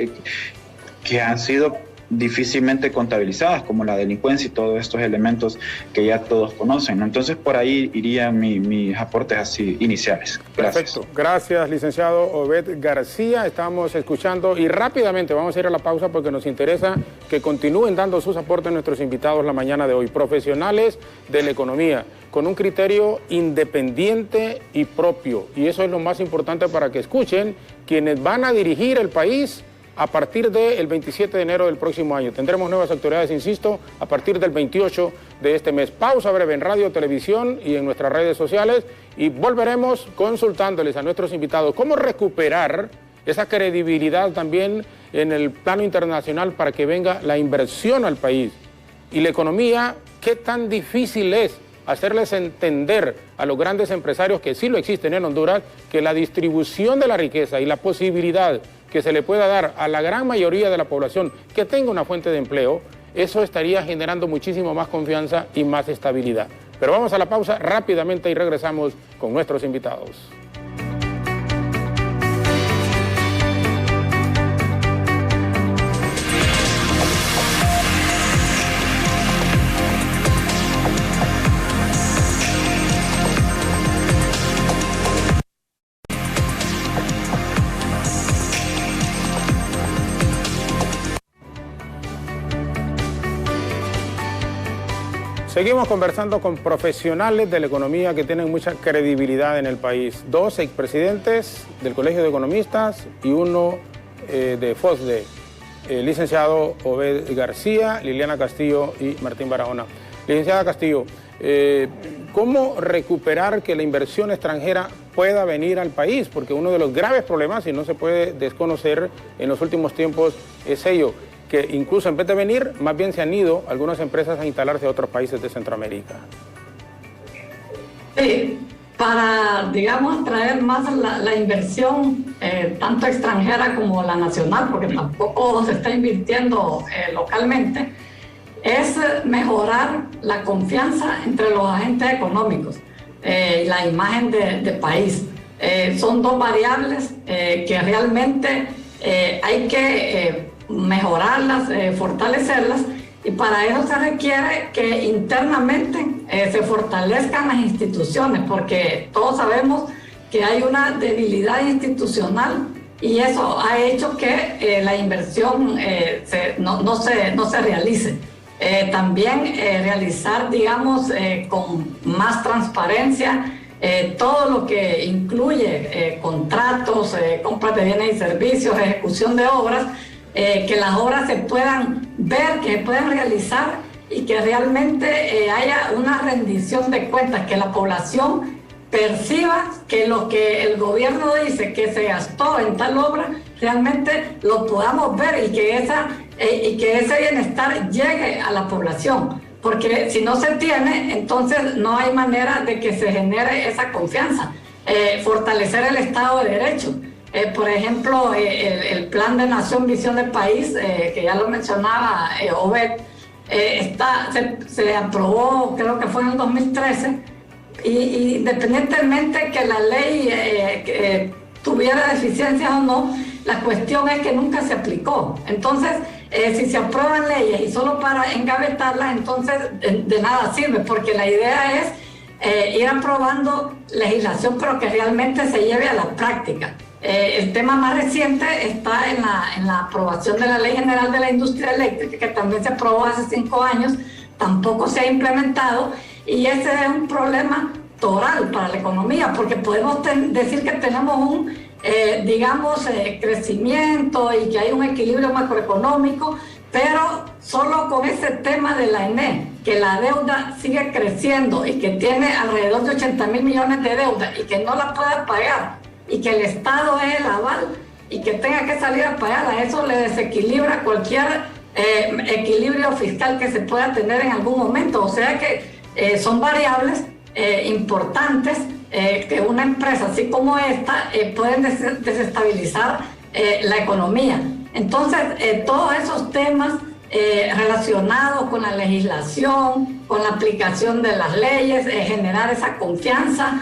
que han sido difícilmente contabilizadas, como la delincuencia y todos estos elementos que ya todos conocen, ¿no? Entonces por ahí irían mis aportes así iniciales. Gracias. Perfecto. Gracias, licenciado Obed García. Estamos escuchando y rápidamente vamos a ir a la pausa porque nos interesa que continúen dando sus aportes nuestros invitados la mañana de hoy, profesionales de la economía, con un criterio independiente y propio. Y eso es lo más importante para que escuchen quienes van a dirigir el país a partir del 27 de enero del próximo año. Tendremos nuevas autoridades, insisto, a partir del 28 de este mes. Pausa breve en radio, televisión y en nuestras redes sociales y volveremos consultándoles a nuestros invitados cómo recuperar esa credibilidad también en el plano internacional para que venga la inversión al país. Y la economía, qué tan difícil es hacerles entender a los grandes empresarios que sí lo existen en Honduras, que la distribución de la riqueza y la posibilidad que se le pueda dar a la gran mayoría de la población que tenga una fuente de empleo, eso estaría generando muchísimo más confianza y más estabilidad. Pero vamos a la pausa rápidamente y regresamos con nuestros invitados. Seguimos conversando con profesionales de la economía que tienen mucha credibilidad en el país. Dos expresidentes del Colegio de Economistas y uno de FOSDE, el licenciado Obed García, Liliana Castillo y Martín Barahona. Licenciada Castillo, ¿cómo recuperar que la inversión extranjera pueda venir al país? Porque uno de los graves problemas, y no se puede desconocer en los últimos tiempos, es ello, que incluso en vez de venir, más bien se han ido algunas empresas a instalarse en otros países de Centroamérica. Sí, para, digamos, atraer más la inversión, tanto extranjera como la nacional, porque tampoco se está invirtiendo localmente, es mejorar la confianza entre los agentes económicos, la imagen de país. Son dos variables que realmente hay que mejorarlas, fortalecerlas, y para eso se requiere que internamente se fortalezcan las instituciones, porque todos sabemos que hay una debilidad institucional y eso ha hecho que la inversión no se realice. También realizar, digamos, con más transparencia todo lo que incluye contratos, compras de bienes y servicios, ejecución de obras, que las obras se puedan ver, que se puedan realizar y que realmente haya una rendición de cuentas, que la población perciba que lo que el gobierno dice que se gastó en tal obra, realmente lo podamos ver y que ese bienestar llegue a la población. Porque si no se tiene, entonces no hay manera de que se genere esa confianza. Fortalecer el Estado de Derecho. Por ejemplo, el Plan de Nación, Visión del País, que ya lo mencionaba Obed, se aprobó, creo que fue en el 2013, y independientemente que la ley tuviera deficiencias o no, la cuestión es que nunca se aplicó. Entonces, si se aprueban leyes y solo para engavetarlas, entonces de nada sirve, porque la idea es ir aprobando legislación, pero que realmente se lleve a la práctica. El tema más reciente está en la aprobación de la Ley General de la Industria Eléctrica, que también se aprobó hace 5 años, tampoco se ha implementado, y ese es un problema total para la economía, porque podemos decir que tenemos un, crecimiento y que hay un equilibrio macroeconómico, pero solo con ese tema de la ENE, que la deuda sigue creciendo y que tiene alrededor de 80.000 millones de deuda y que no la pueda pagar, y que el Estado es el aval y que tenga que salir a pagarla, eso le desequilibra cualquier equilibrio fiscal que se pueda tener en algún momento. O sea que son variables importantes que una empresa así como esta pueden desestabilizar la economía. Entonces, todos esos temas relacionados con la legislación, con la aplicación de las leyes, generar esa confianza,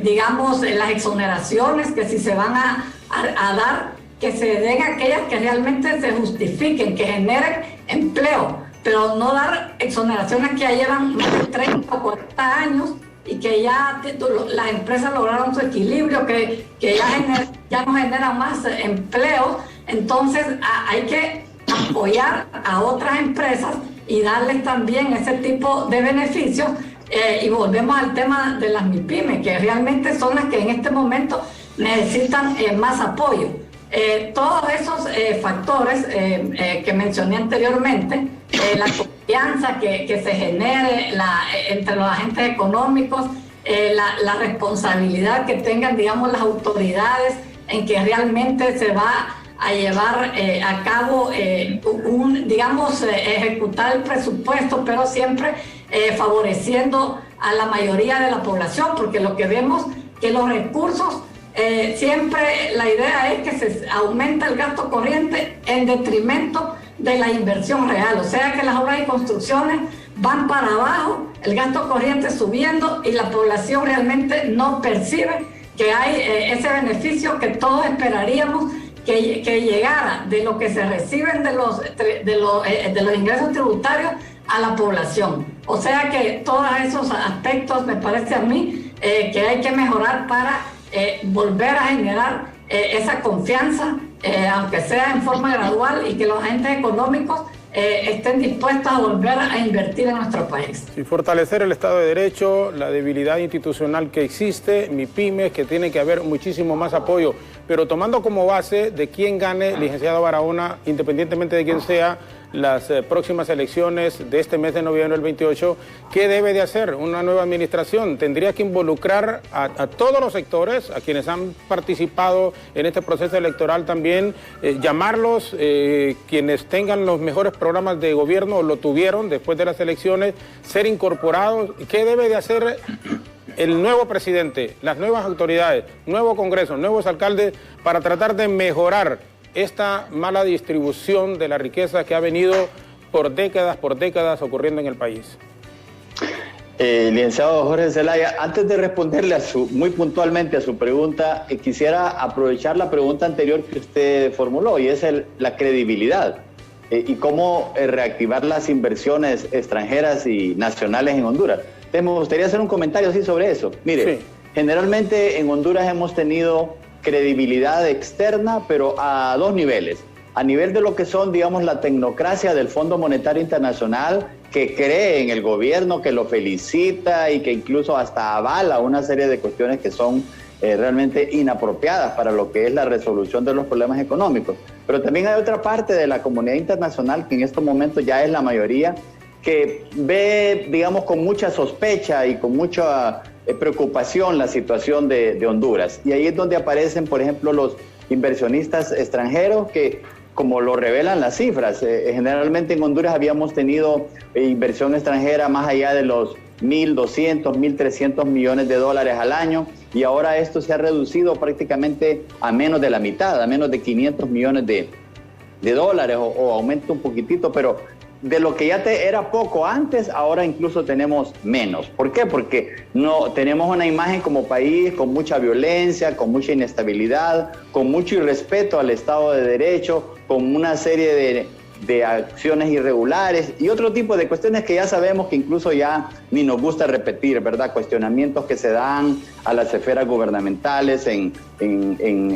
digamos, las exoneraciones que si se van a dar, que se den aquellas que realmente se justifiquen, que generen empleo, pero no dar exoneraciones que ya llevan más de 30 o 40 años y que ya las empresas lograron su equilibrio, que ya no generan más empleos. Entonces hay que apoyar a otras empresas y darles también ese tipo de beneficios. Y volvemos al tema de las MIPYMES, que realmente son las que en este momento necesitan más apoyo. Todos esos factores que mencioné anteriormente, la confianza que se genere entre los agentes económicos, la responsabilidad que tengan, digamos, las autoridades en que realmente se va a llevar a cabo ejecutar el presupuesto, pero siempre favoreciendo a la mayoría de la población, porque lo que vemos que los recursos siempre la idea es que se aumenta el gasto corriente en detrimento de la inversión real, o sea que las obras y construcciones van para abajo, el gasto corriente subiendo y la población realmente no percibe que hay ese beneficio que todos esperaríamos que llegara de lo que se reciben de los ingresos tributarios a la población. O sea que todos esos aspectos me parece a mí que hay que mejorar para volver a generar esa confianza, aunque sea en forma gradual, y que los agentes económicos estén dispuestos a volver a invertir en nuestro país. Y fortalecer el Estado de Derecho, la debilidad institucional que existe, MIPYMES, que tiene que haber muchísimo más apoyo, pero tomando como base de quién gane, licenciado Barahona, independientemente de quién sea, las próximas elecciones de este mes de noviembre del 28, ¿qué debe de hacer una nueva administración? Tendría que involucrar a todos los sectores, a quienes han participado en este proceso electoral también, llamarlos, quienes tengan los mejores programas de gobierno o lo tuvieron después de las elecciones, ser incorporados. ¿Qué debe de hacer el nuevo presidente, las nuevas autoridades, nuevo Congreso, nuevos alcaldes para tratar de mejorar esta mala distribución de la riqueza que ha venido por décadas ocurriendo en el país? Licenciado Jorge Zelaya, antes de responderle muy puntualmente a su pregunta, quisiera aprovechar la pregunta anterior que usted formuló, y es la credibilidad y cómo reactivar las inversiones extranjeras y nacionales en Honduras. Entonces, me gustaría hacer un comentario así sobre eso. Mire, generalmente en Honduras hemos tenido credibilidad externa, pero a dos niveles. A nivel de lo que son, digamos, la tecnocracia del Fondo Monetario Internacional, que cree en el gobierno, que lo felicita y que incluso hasta avala una serie de cuestiones que son realmente inapropiadas para lo que es la resolución de los problemas económicos. Pero también hay otra parte de la comunidad internacional, que en estos momentos ya es la mayoría, que ve, digamos, con mucha sospecha y con mucha preocupación la situación de Honduras. Y ahí es donde aparecen, por ejemplo, los inversionistas extranjeros que, como lo revelan las cifras, generalmente en Honduras habíamos tenido inversión extranjera más allá de los 1.200, 1.300 millones de dólares al año, y ahora esto se ha reducido prácticamente a menos de la mitad, a menos de 500 millones de dólares, o aumenta un poquitito, pero de lo que ya era poco antes, ahora incluso tenemos menos. ¿Por qué? Porque no tenemos una imagen como país con mucha violencia, con mucha inestabilidad, con mucho irrespeto al Estado de Derecho, con una serie de acciones irregulares y otro tipo de cuestiones que ya sabemos que incluso ya ni nos gusta repetir, ¿verdad? Cuestionamientos que se dan a las esferas gubernamentales en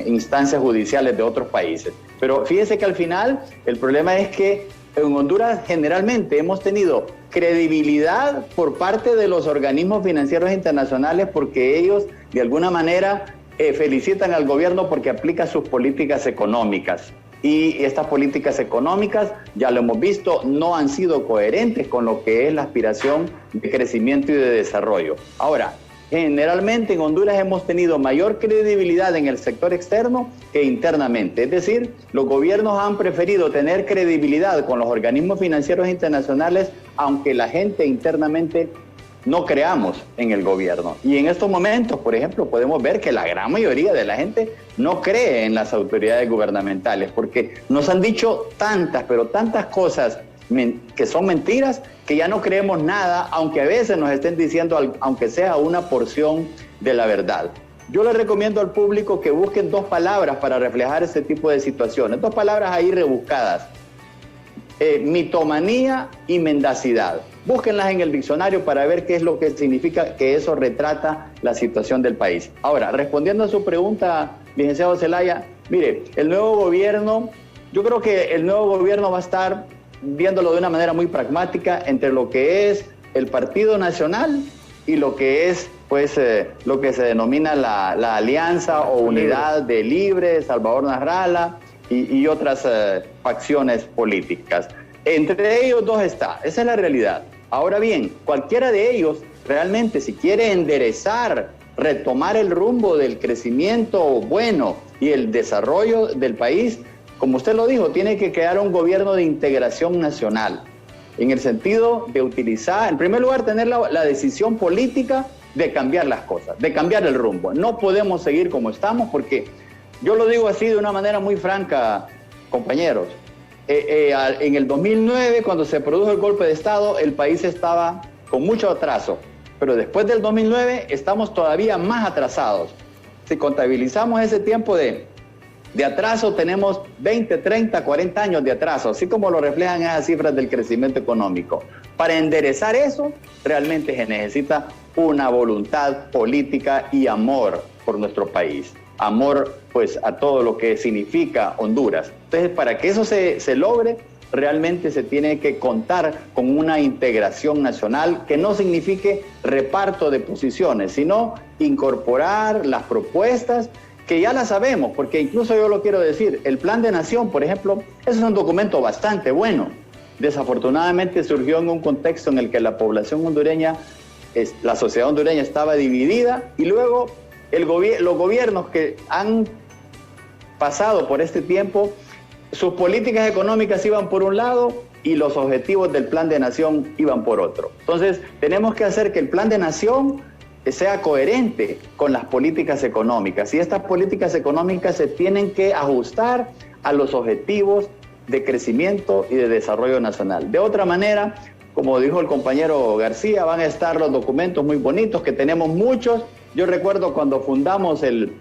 instancias judiciales de otros países. Pero fíjese que al final el problema es que en Honduras generalmente hemos tenido credibilidad por parte de los organismos financieros internacionales, porque ellos de alguna manera felicitan al gobierno porque aplica sus políticas económicas. Y estas políticas económicas, ya lo hemos visto, no han sido coherentes con lo que es la aspiración de crecimiento y de desarrollo. Ahora, generalmente en Honduras hemos tenido mayor credibilidad en el sector externo que internamente. Es decir, los gobiernos han preferido tener credibilidad con los organismos financieros internacionales, aunque la gente internamente no creamos en el gobierno. Y en estos momentos, por ejemplo, podemos ver que la gran mayoría de la gente no cree en las autoridades gubernamentales, porque nos han dicho tantas, pero tantas cosas que son mentiras, que ya no creemos nada, aunque a veces nos estén diciendo, aunque sea una porción de la verdad. Yo les recomiendo al público que busquen 2 palabras para reflejar este tipo de situaciones, 2 palabras ahí rebuscadas: mitomanía y mendacidad. Búsquenlas en el diccionario para ver qué es lo que significa, que eso retrata la situación del país. Ahora, respondiendo a su pregunta, licenciado Zelaya, mire, el nuevo gobierno, yo creo que el nuevo gobierno va a estar viéndolo de una manera muy pragmática entre lo que es el Partido Nacional y lo que es, pues, lo que se denomina la Alianza o Unidad de Libre, Salvador Nasralla y otras facciones políticas. Entre ellos 2 está, esa es la realidad. Ahora bien, cualquiera de ellos realmente, si quiere enderezar, retomar el rumbo del crecimiento bueno y el desarrollo del país, como usted lo dijo, tiene que crear un gobierno de integración nacional, en el sentido de utilizar, en primer lugar, tener la decisión política de cambiar las cosas, de cambiar el rumbo. No podemos seguir como estamos, porque yo lo digo así de una manera muy franca, compañeros. En el 2009, cuando se produjo el golpe de Estado, el país estaba con mucho atraso, pero después del 2009 estamos todavía más atrasados. Si contabilizamos ese tiempo de atraso, tenemos 20, 30, 40 años de atraso, así como lo reflejan esas cifras del crecimiento económico. Para enderezar eso, realmente se necesita una voluntad política y amor por nuestro país. Amor, pues, a todo lo que significa Honduras. Entonces, para que eso se logre, realmente se tiene que contar con una integración nacional que no signifique reparto de posiciones, sino incorporar las propuestas que ya las sabemos, porque incluso yo lo quiero decir, el Plan de Nación, por ejemplo, es un documento bastante bueno. Desafortunadamente surgió en un contexto en el que la población hondureña, la sociedad hondureña estaba dividida, y luego los gobiernos que han pasado por este tiempo, sus políticas económicas iban por un lado y los objetivos del Plan de Nación iban por otro. Entonces, tenemos que hacer que el Plan de Nación sea coherente con las políticas económicas, y estas políticas económicas se tienen que ajustar a los objetivos de crecimiento y de desarrollo nacional. De otra manera, como dijo el compañero García, van a estar los documentos muy bonitos, que tenemos muchos. Yo recuerdo cuando fundamos el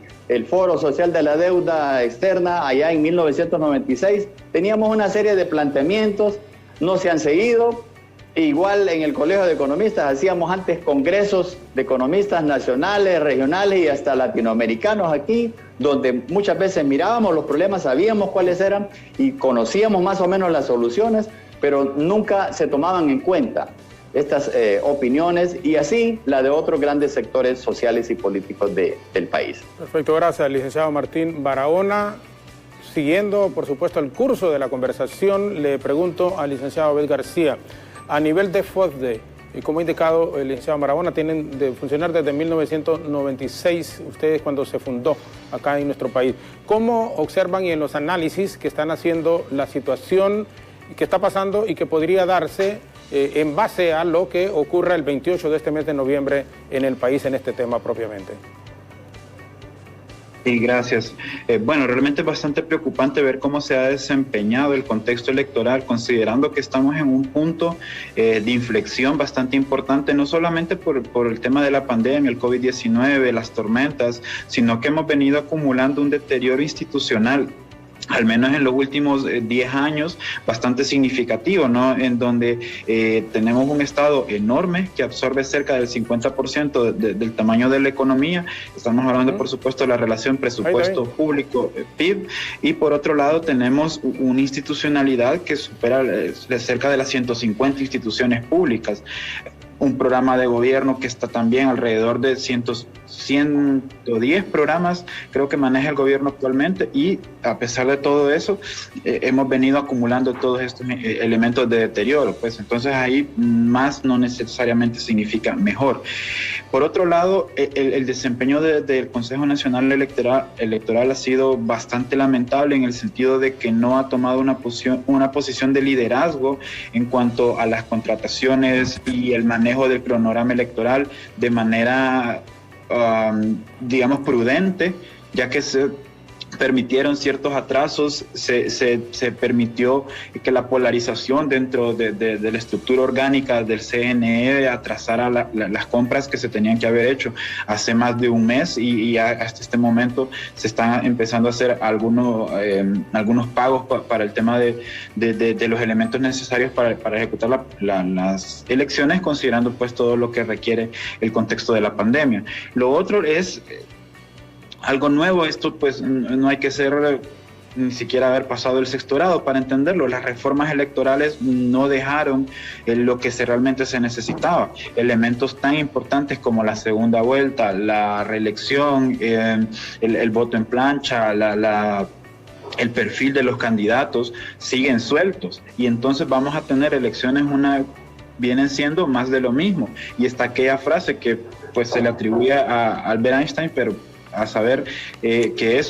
Foro Social de la Deuda Externa allá en 1996, teníamos una serie de planteamientos, no se han seguido. Igual en el Colegio de Economistas hacíamos antes congresos de economistas nacionales, regionales y hasta latinoamericanos aquí, donde muchas veces mirábamos los problemas, sabíamos cuáles eran y conocíamos más o menos las soluciones, pero nunca se tomaban en cuenta estas opiniones, y así la de otros grandes sectores sociales y políticos del país. Perfecto, gracias, licenciado Martín Barahona. Siguiendo, por supuesto, el curso de la conversación, le pregunto al licenciado Abel García, a nivel de FOSDE, y como ha indicado el licenciado Barahona, tienen de funcionar desde 1996, ustedes cuando se fundó acá en nuestro país. ¿Cómo observan y en los análisis que están haciendo la situación que está pasando y que podría darse en base a lo que ocurra el 28 de este mes de noviembre en el país en este tema propiamente? Sí, gracias. Bueno, realmente es bastante preocupante ver cómo se ha desempeñado el contexto electoral, considerando que estamos en un punto de inflexión bastante importante, no solamente por el tema de la pandemia, el COVID-19, las tormentas, sino que hemos venido acumulando un deterioro institucional, al menos en los últimos 10 años, bastante significativo, ¿no? En donde tenemos un Estado enorme que absorbe cerca del 50% del tamaño de la economía. Estamos hablando, por supuesto, de la relación presupuesto público-PIB, y por otro lado tenemos una institucionalidad que supera cerca de las 150 instituciones públicas. un programa de gobierno que está también alrededor de 110 programas, creo que maneja el gobierno actualmente, y a pesar de todo eso, hemos venido acumulando todos estos elementos de deterioro, pues entonces ahí más no necesariamente significa mejor. Por otro lado, el desempeño del Consejo Nacional Electoral ha sido bastante lamentable, en el sentido de que no ha tomado una posición de liderazgo en cuanto a las contrataciones y el manejo del cronograma electoral de manera, digamos, prudente, ya que se permitieron ciertos atrasos, se permitió que la polarización dentro de la estructura orgánica del CNE atrasara las compras que se tenían que haber hecho hace más de un mes, y hasta este momento se están empezando a hacer algunos pagos para el tema de los elementos necesarios para ejecutar las elecciones, considerando pues todo lo que requiere el contexto de la pandemia. Lo otro es algo nuevo. Esto pues no hay que ser ni siquiera haber pasado el sexto grado para entenderlo. Las reformas electorales no dejaron lo que realmente se necesitaba. Elementos tan importantes como la segunda vuelta, la reelección, el voto en plancha, el perfil de los candidatos siguen sueltos, y entonces vamos a tener elecciones vienen siendo más de lo mismo. Y está aquella frase que pues se le atribuye a Albert Einstein, pero a saber que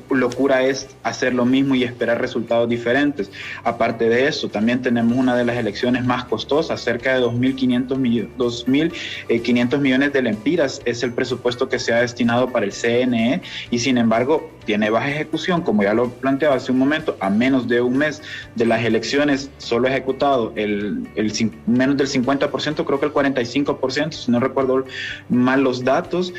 locura es hacer lo mismo y esperar resultados diferentes. Aparte de eso, también tenemos una de las elecciones más costosas, cerca de 2.500 millones de lempiras es el presupuesto que se ha destinado para el CNE, y sin embargo tiene baja ejecución, como ya lo planteaba hace un momento. A menos de un mes de las elecciones solo ha ejecutado menos del 50%, creo que el 45%, si no recuerdo mal los datos.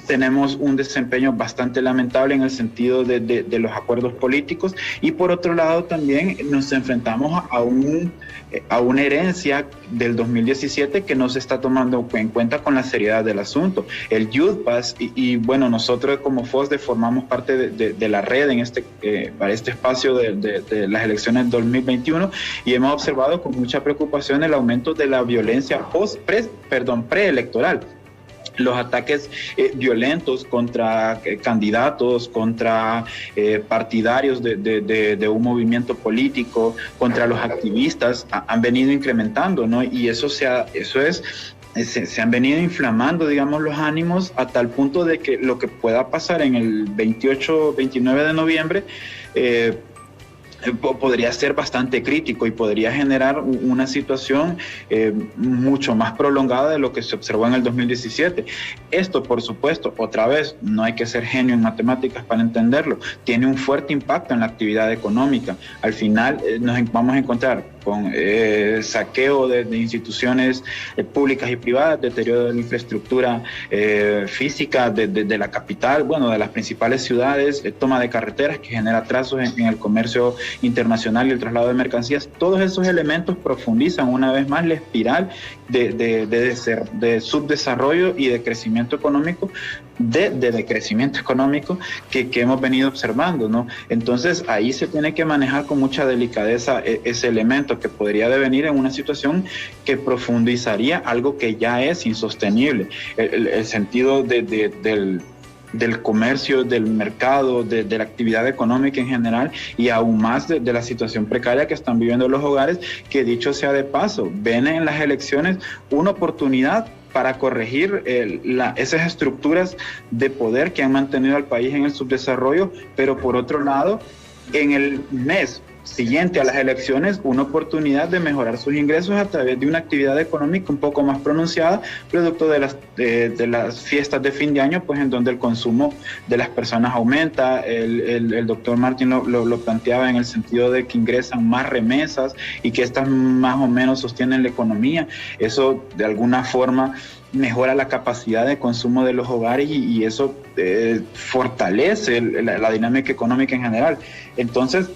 Tenemos un desempeño bastante lamentable en el sentido de los acuerdos políticos, y por otro lado también nos enfrentamos a una herencia del 2017 que no se está tomando en cuenta con la seriedad del asunto. El Youth Pass, y bueno, nosotros como FOSDE formamos parte de la red para este espacio de las elecciones 2021, y hemos observado con mucha preocupación el aumento de la violencia preelectoral. Los ataques violentos contra candidatos, contra partidarios de un movimiento político, contra los activistas, han venido incrementando, ¿no? Y se han venido inflamando, digamos, los ánimos, a tal punto de que lo que pueda pasar en el 28-29 de noviembre podría ser bastante crítico y podría generar una situación mucho más prolongada de lo que se observó en el 2017. Esto, por supuesto, otra vez, no hay que ser genio en matemáticas para entenderlo, tiene un fuerte impacto en la actividad económica. Al final nos vamos a encontrar con saqueo de instituciones públicas y privadas, deterioro de la infraestructura física de la capital, bueno, de las principales ciudades, toma de carreteras que genera atrasos en el comercio internacional y el traslado de mercancías. Todos esos elementos profundizan una vez más la espiral de subdesarrollo y de crecimiento económico, de decrecimiento económico que hemos venido observando, ¿no? Entonces ahí se tiene que manejar con mucha delicadeza ese elemento, que podría devenir en una situación que profundizaría algo que ya es insostenible. El sentido del comercio, del mercado, de la actividad económica en general, y aún más de la situación precaria que están viviendo los hogares, que dicho sea de paso, ven en las elecciones una oportunidad para corregir esas estructuras de poder que han mantenido al país en el subdesarrollo, pero por otro lado, en el mes siguiente a las elecciones, una oportunidad de mejorar sus ingresos a través de una actividad económica un poco más pronunciada, producto de las fiestas de fin de año, pues en donde el consumo de las personas aumenta. El doctor Martín lo planteaba en el sentido de que ingresan más remesas y que estas más o menos sostienen la economía. Eso de alguna forma mejora la capacidad de consumo de los hogares y eso fortalece la dinámica económica en general. Entonces,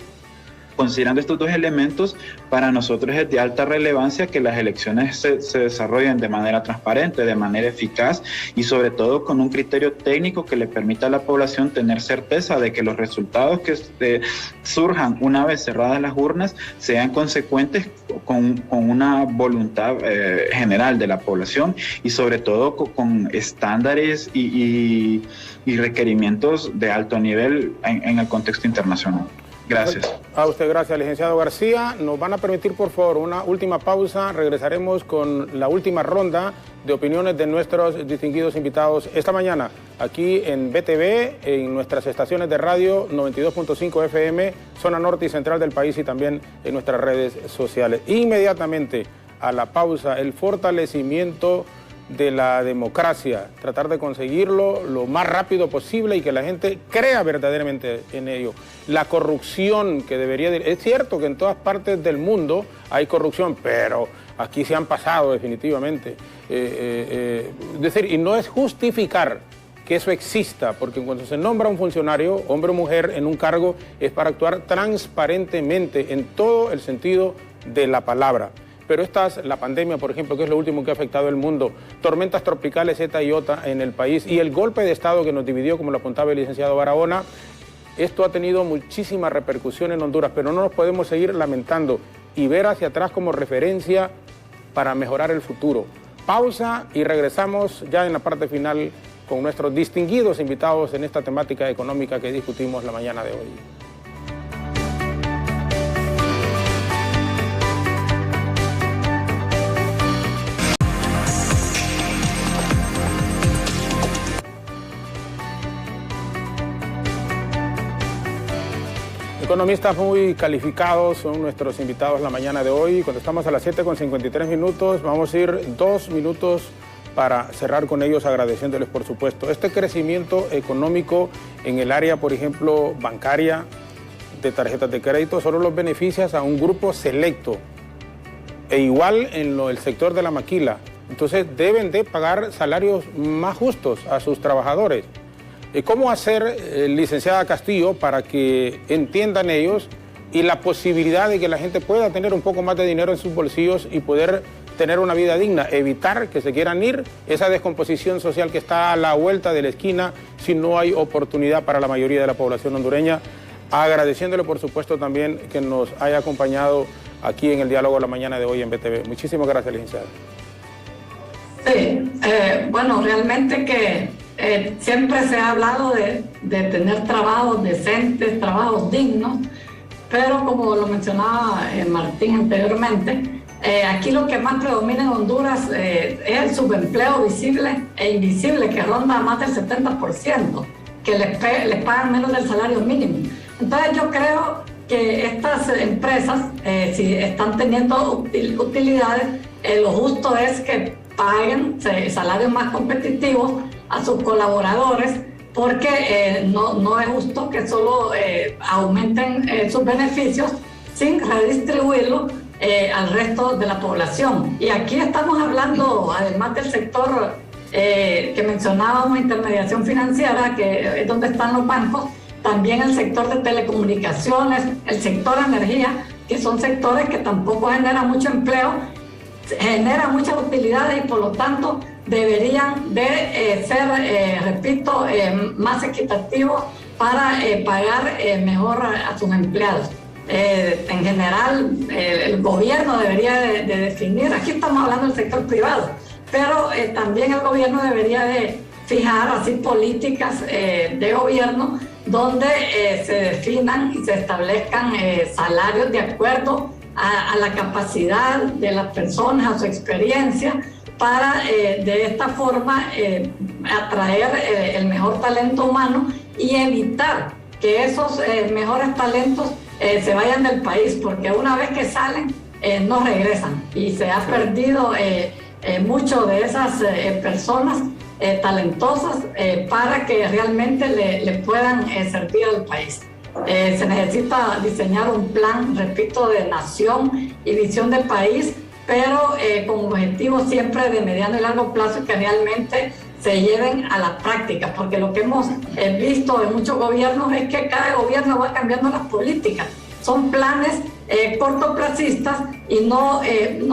Considerando estos dos elementos, para nosotros es de alta relevancia que las elecciones se desarrollen de manera transparente, de manera eficaz y sobre todo con un criterio técnico que le permita a la población tener certeza de que los resultados que surjan una vez cerradas las urnas sean consecuentes con una voluntad general de la población y sobre todo con estándares y requerimientos de alto nivel en el contexto internacional. Gracias. A usted gracias, licenciado García. Nos van a permitir, por favor, una última pausa. Regresaremos con la última ronda de opiniones de nuestros distinguidos invitados esta mañana, aquí en BTV, en nuestras estaciones de radio 92.5 FM, zona norte y central del país y también en nuestras redes sociales. Inmediatamente a la pausa, el fortalecimiento de la democracia, tratar de conseguirlo lo más rápido posible y que la gente crea verdaderamente en ello. La corrupción que debería... Es cierto que en todas partes del mundo hay corrupción, pero aquí se han pasado definitivamente. Es decir, y no es justificar que eso exista, porque cuando se nombra un funcionario, hombre o mujer, en un cargo, es para actuar transparentemente en todo el sentido de la palabra. Pero la pandemia, por ejemplo, que es lo último que ha afectado el mundo, tormentas tropicales Eta y Iota en el país y el golpe de Estado que nos dividió, como lo apuntaba el licenciado Barahona, esto ha tenido muchísima repercusión en Honduras, pero no nos podemos seguir lamentando y ver hacia atrás como referencia para mejorar el futuro. Pausa y regresamos ya en la parte final con nuestros distinguidos invitados en esta temática económica que discutimos la mañana de hoy. Economistas muy calificados son nuestros invitados la mañana de hoy. Cuando estamos a las 7:53, vamos a ir 2 minutos para cerrar con ellos agradeciéndoles, por supuesto. Este crecimiento económico en el área, por ejemplo, bancaria, de tarjetas de crédito, solo los beneficia a un grupo selecto. E igual en el sector de la maquila. Entonces deben de pagar salarios más justos a sus trabajadores. ¿Cómo hacer, licenciada Castillo, para que entiendan ellos y la posibilidad de que la gente pueda tener un poco más de dinero en sus bolsillos y poder tener una vida digna, evitar que se quieran ir, esa descomposición social que está a la vuelta de la esquina si no hay oportunidad para la mayoría de la población hondureña? Agradeciéndole, por supuesto, también que nos haya acompañado aquí en el diálogo de la mañana de hoy en BTV. Muchísimas gracias, licenciada. Sí, bueno, realmente que siempre se ha hablado de tener trabajos decentes, trabajos dignos, pero como lo mencionaba Martín anteriormente, aquí lo que más predomina en Honduras es el subempleo visible e invisible, que ronda más del 70%, que les pagan menos del salario mínimo. Entonces yo creo que estas empresas, si están teniendo utilidades, lo justo es que paguen salarios más competitivos a sus colaboradores, porque no es justo que solo aumenten sus beneficios sin redistribuirlos al resto de la población. Y aquí estamos hablando, además del sector que mencionábamos, intermediación financiera, que es donde están los bancos, también el sector de telecomunicaciones, el sector energía, que son sectores que tampoco generan mucho empleo, generan muchas utilidades y por lo tanto deberían de ser, repito, más equitativos para pagar mejor a sus empleados. En general, el gobierno debería de definir, aquí estamos hablando del sector privado, pero también el gobierno debería de fijar así políticas de gobierno donde se definan y se establezcan salarios de acuerdo a la capacidad de las personas, a su experiencia, para de esta forma atraer el mejor talento humano y evitar que esos mejores talentos se vayan del país, porque una vez que salen no regresan y se ha perdido mucho de esas personas talentosas para que realmente le puedan servir al país. Se necesita diseñar un plan, repito, de nación y visión del país, pero con objetivos siempre de mediano y largo plazo que realmente se lleven a la práctica, porque lo que hemos visto en muchos gobiernos es que cada gobierno va cambiando las políticas, son planes cortoplacistas y no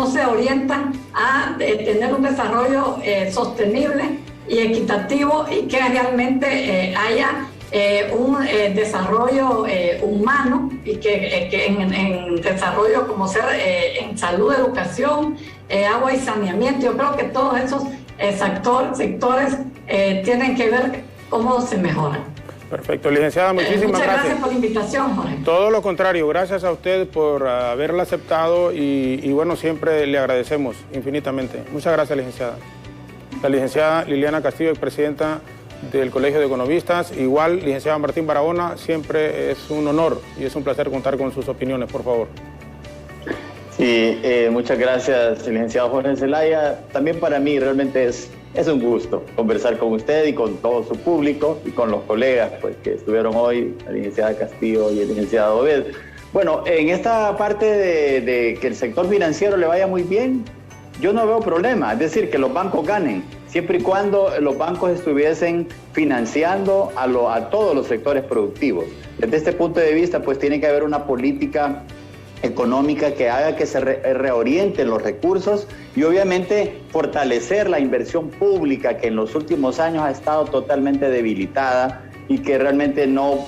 se orientan a tener un desarrollo sostenible y equitativo y que realmente haya un desarrollo humano y que en desarrollo como ser en salud, educación, agua y saneamiento. Yo creo que todos esos sectores tienen que ver cómo se mejoran. Perfecto, licenciada, muchísimas gracias por la invitación, Jorge. Todo lo contrario, gracias a usted por haberla aceptado y bueno, siempre le agradecemos infinitamente. Muchas gracias, licenciada. La licenciada Liliana Castillo, presidenta del Colegio de Economistas. Igual, licenciada Martín Barahona, siempre es un honor y es un placer contar con sus opiniones, por favor. Sí, muchas gracias, licenciado Jorge Zelaya. También para mí realmente es un gusto conversar con usted y con todo su público y con los colegas pues, que estuvieron hoy, la licenciada Castillo y el licenciado Obed. Bueno, en esta parte de que el sector financiero le vaya muy bien, yo no veo problema, es decir, que los bancos ganen, siempre y cuando los bancos estuviesen financiando a todos los sectores productivos. Desde este punto de vista, pues tiene que haber una política económica que haga que se reorienten los recursos y obviamente fortalecer la inversión pública que en los últimos años ha estado totalmente debilitada y que realmente no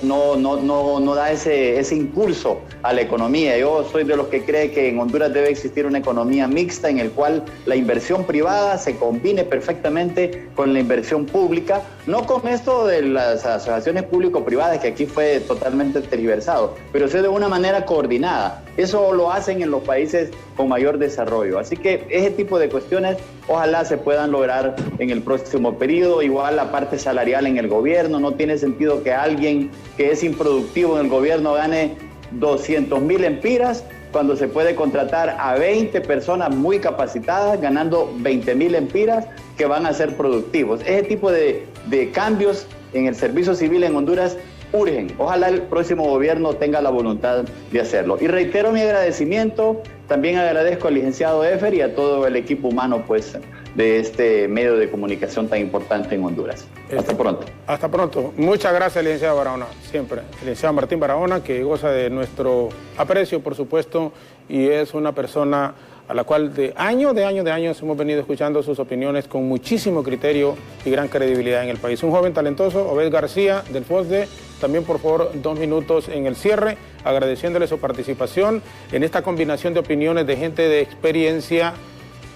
da ese impulso a la economía. Yo soy de los que cree que en Honduras debe existir una economía mixta en el cual la inversión privada se combine perfectamente con la inversión pública, no con esto de las asociaciones público-privadas que aquí fue totalmente tergiversado, pero sí de una manera coordinada. Eso lo hacen en los países con mayor desarrollo. Así que ese tipo de cuestiones ojalá se puedan lograr en el próximo periodo. Igual la parte salarial en el gobierno, no tiene sentido que alguien que es improductivo en el gobierno gane 200,000 empiras cuando se puede contratar a 20 personas muy capacitadas ganando 20,000 empiras que van a ser productivos. Ese tipo de cambios en el servicio civil en Honduras urgen. Ojalá el próximo gobierno tenga la voluntad de hacerlo. Y reitero mi agradecimiento, también agradezco al licenciado Efer y a todo el equipo humano pues, de este medio de comunicación tan importante en Honduras. Hasta pronto. Hasta pronto. Muchas gracias, licenciado Barahona, siempre. El licenciado Martín Barahona, que goza de nuestro aprecio, por supuesto, y es una persona a la cual de años hemos venido escuchando sus opiniones con muchísimo criterio y gran credibilidad en el país. Un joven talentoso, Obed García, del FOSDE. También, por favor, 2 minutos en el cierre, agradeciéndole su participación en esta combinación de opiniones de gente de experiencia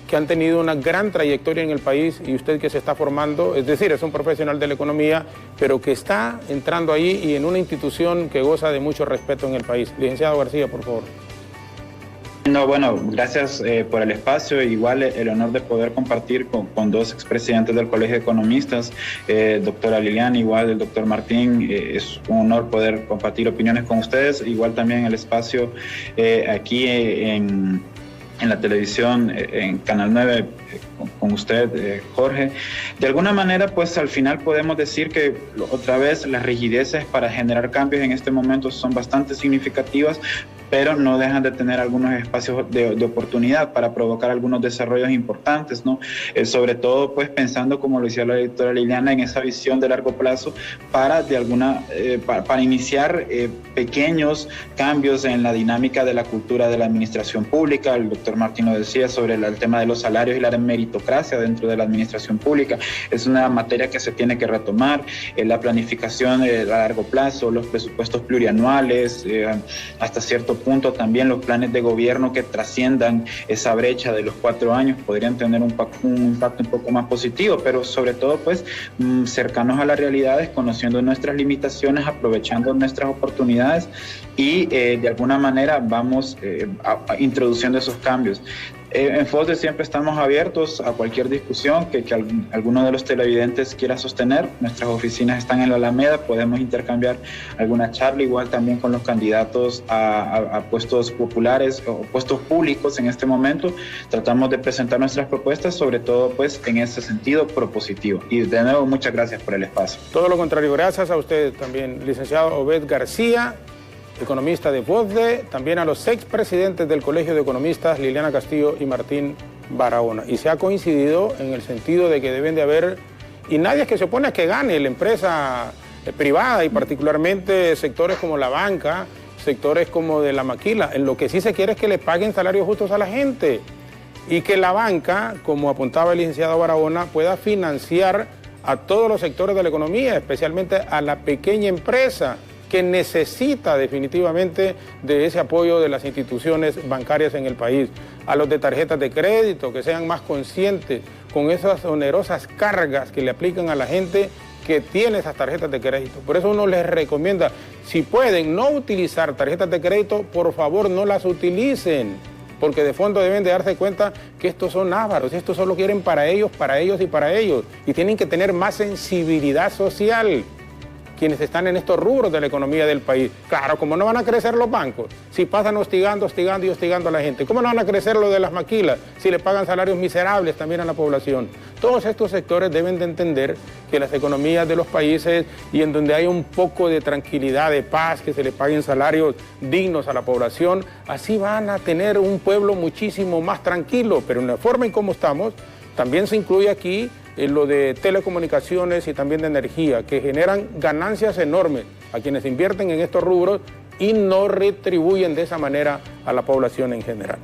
que han tenido una gran trayectoria en el país y usted que se está formando, es decir, es un profesional de la economía, pero que está entrando ahí y en una institución que goza de mucho respeto en el país. Licenciado García, por favor. No, bueno, gracias por el espacio. Igual el honor de poder compartir con 2 expresidentes del Colegio de Economistas, doctora Liliana, igual el doctor Martín. Es un honor poder compartir opiniones con ustedes. Igual también el espacio aquí en la televisión, en Canal 9, con usted, Jorge. De alguna manera, pues al final podemos decir que otra vez las rigideces para generar cambios en este momento son bastante significativas, pero no dejan de tener algunos espacios de oportunidad para provocar algunos desarrollos importantes, ¿no? Sobre todo, pues pensando, como lo decía la doctora Liliana, en esa visión de largo plazo para iniciar pequeños cambios en la dinámica de la cultura de la administración pública. El doctor Martín lo decía sobre el tema de los salarios y la meritocracia dentro de la administración pública. Es una materia que se tiene que retomar, la planificación a largo plazo, los presupuestos plurianuales, hasta cierto punto también los planes de gobierno que trasciendan esa brecha de los 4 años podrían tener un impacto un poco más positivo, pero sobre todo pues cercanos a las realidades, conociendo nuestras limitaciones, aprovechando nuestras oportunidades y de alguna manera vamos introduciendo esos cambios. En FOSDE siempre estamos abiertos a cualquier discusión que alguno de los televidentes quiera sostener. Nuestras oficinas están en la Alameda, podemos intercambiar alguna charla, igual también con los candidatos a puestos populares o puestos públicos en este momento. Tratamos de presentar nuestras propuestas, sobre todo pues en ese sentido propositivo. Y de nuevo, muchas gracias por el espacio. Todo lo contrario, gracias a usted también, licenciado Obed García, economista de FOSDE, también a los expresidentes del Colegio de Economistas, Liliana Castillo y Martín Barahona. Y se ha coincidido en el sentido de que deben de haber, y nadie es que se opone a que gane la empresa privada y particularmente sectores como la banca, sectores como de la maquila. En lo que sí se quiere es que le paguen salarios justos a la gente y que la banca, como apuntaba el licenciado Barahona, pueda financiar a todos los sectores de la economía, especialmente a la pequeña empresa, que necesita definitivamente de ese apoyo de las instituciones bancarias en el país, a los de tarjetas de crédito, que sean más conscientes con esas onerosas cargas que le aplican a la gente que tiene esas tarjetas de crédito. Por eso uno les recomienda, si pueden no utilizar tarjetas de crédito, por favor no las utilicen, porque de fondo deben de darse cuenta que estos son ávaros, y estos solo quieren para ellos y para ellos, y tienen que tener más sensibilidad social quienes están en estos rubros de la economía del país. Claro, como no van a crecer los bancos, si pasan hostigando a la gente, ¿cómo no van a crecer lo de las maquilas si le pagan salarios miserables también a la población? Todos estos sectores deben de entender que las economías de los países y en donde hay un poco de tranquilidad, de paz, que se le paguen salarios dignos a la población, así van a tener un pueblo muchísimo más tranquilo. Pero en la forma en cómo estamos, también se incluye aquí lo de telecomunicaciones y también de energía, que generan ganancias enormes a quienes invierten en estos rubros y no retribuyen de esa manera a la población en general.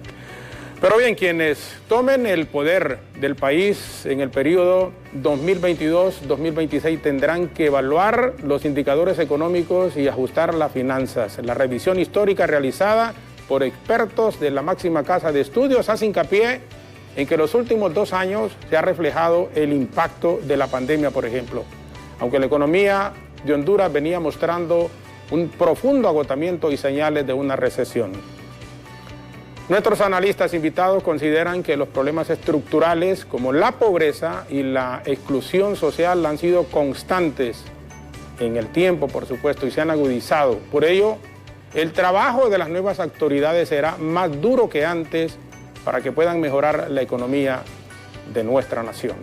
Pero bien, quienes tomen el poder del país en el periodo 2022-2026 tendrán que evaluar los indicadores económicos y ajustar las finanzas. La revisión histórica realizada por expertos de la máxima casa de estudios hace hincapié en que los últimos 2 años se ha reflejado el impacto de la pandemia, por ejemplo. Aunque la economía de Honduras venía mostrando un profundo agotamiento y señales de una recesión. Nuestros analistas invitados consideran que los problemas estructurales como la pobreza y la exclusión social han sido constantes en el tiempo, por supuesto, y se han agudizado. Por ello, el trabajo de las nuevas autoridades será más duro que antes para que puedan mejorar la economía de nuestra nación.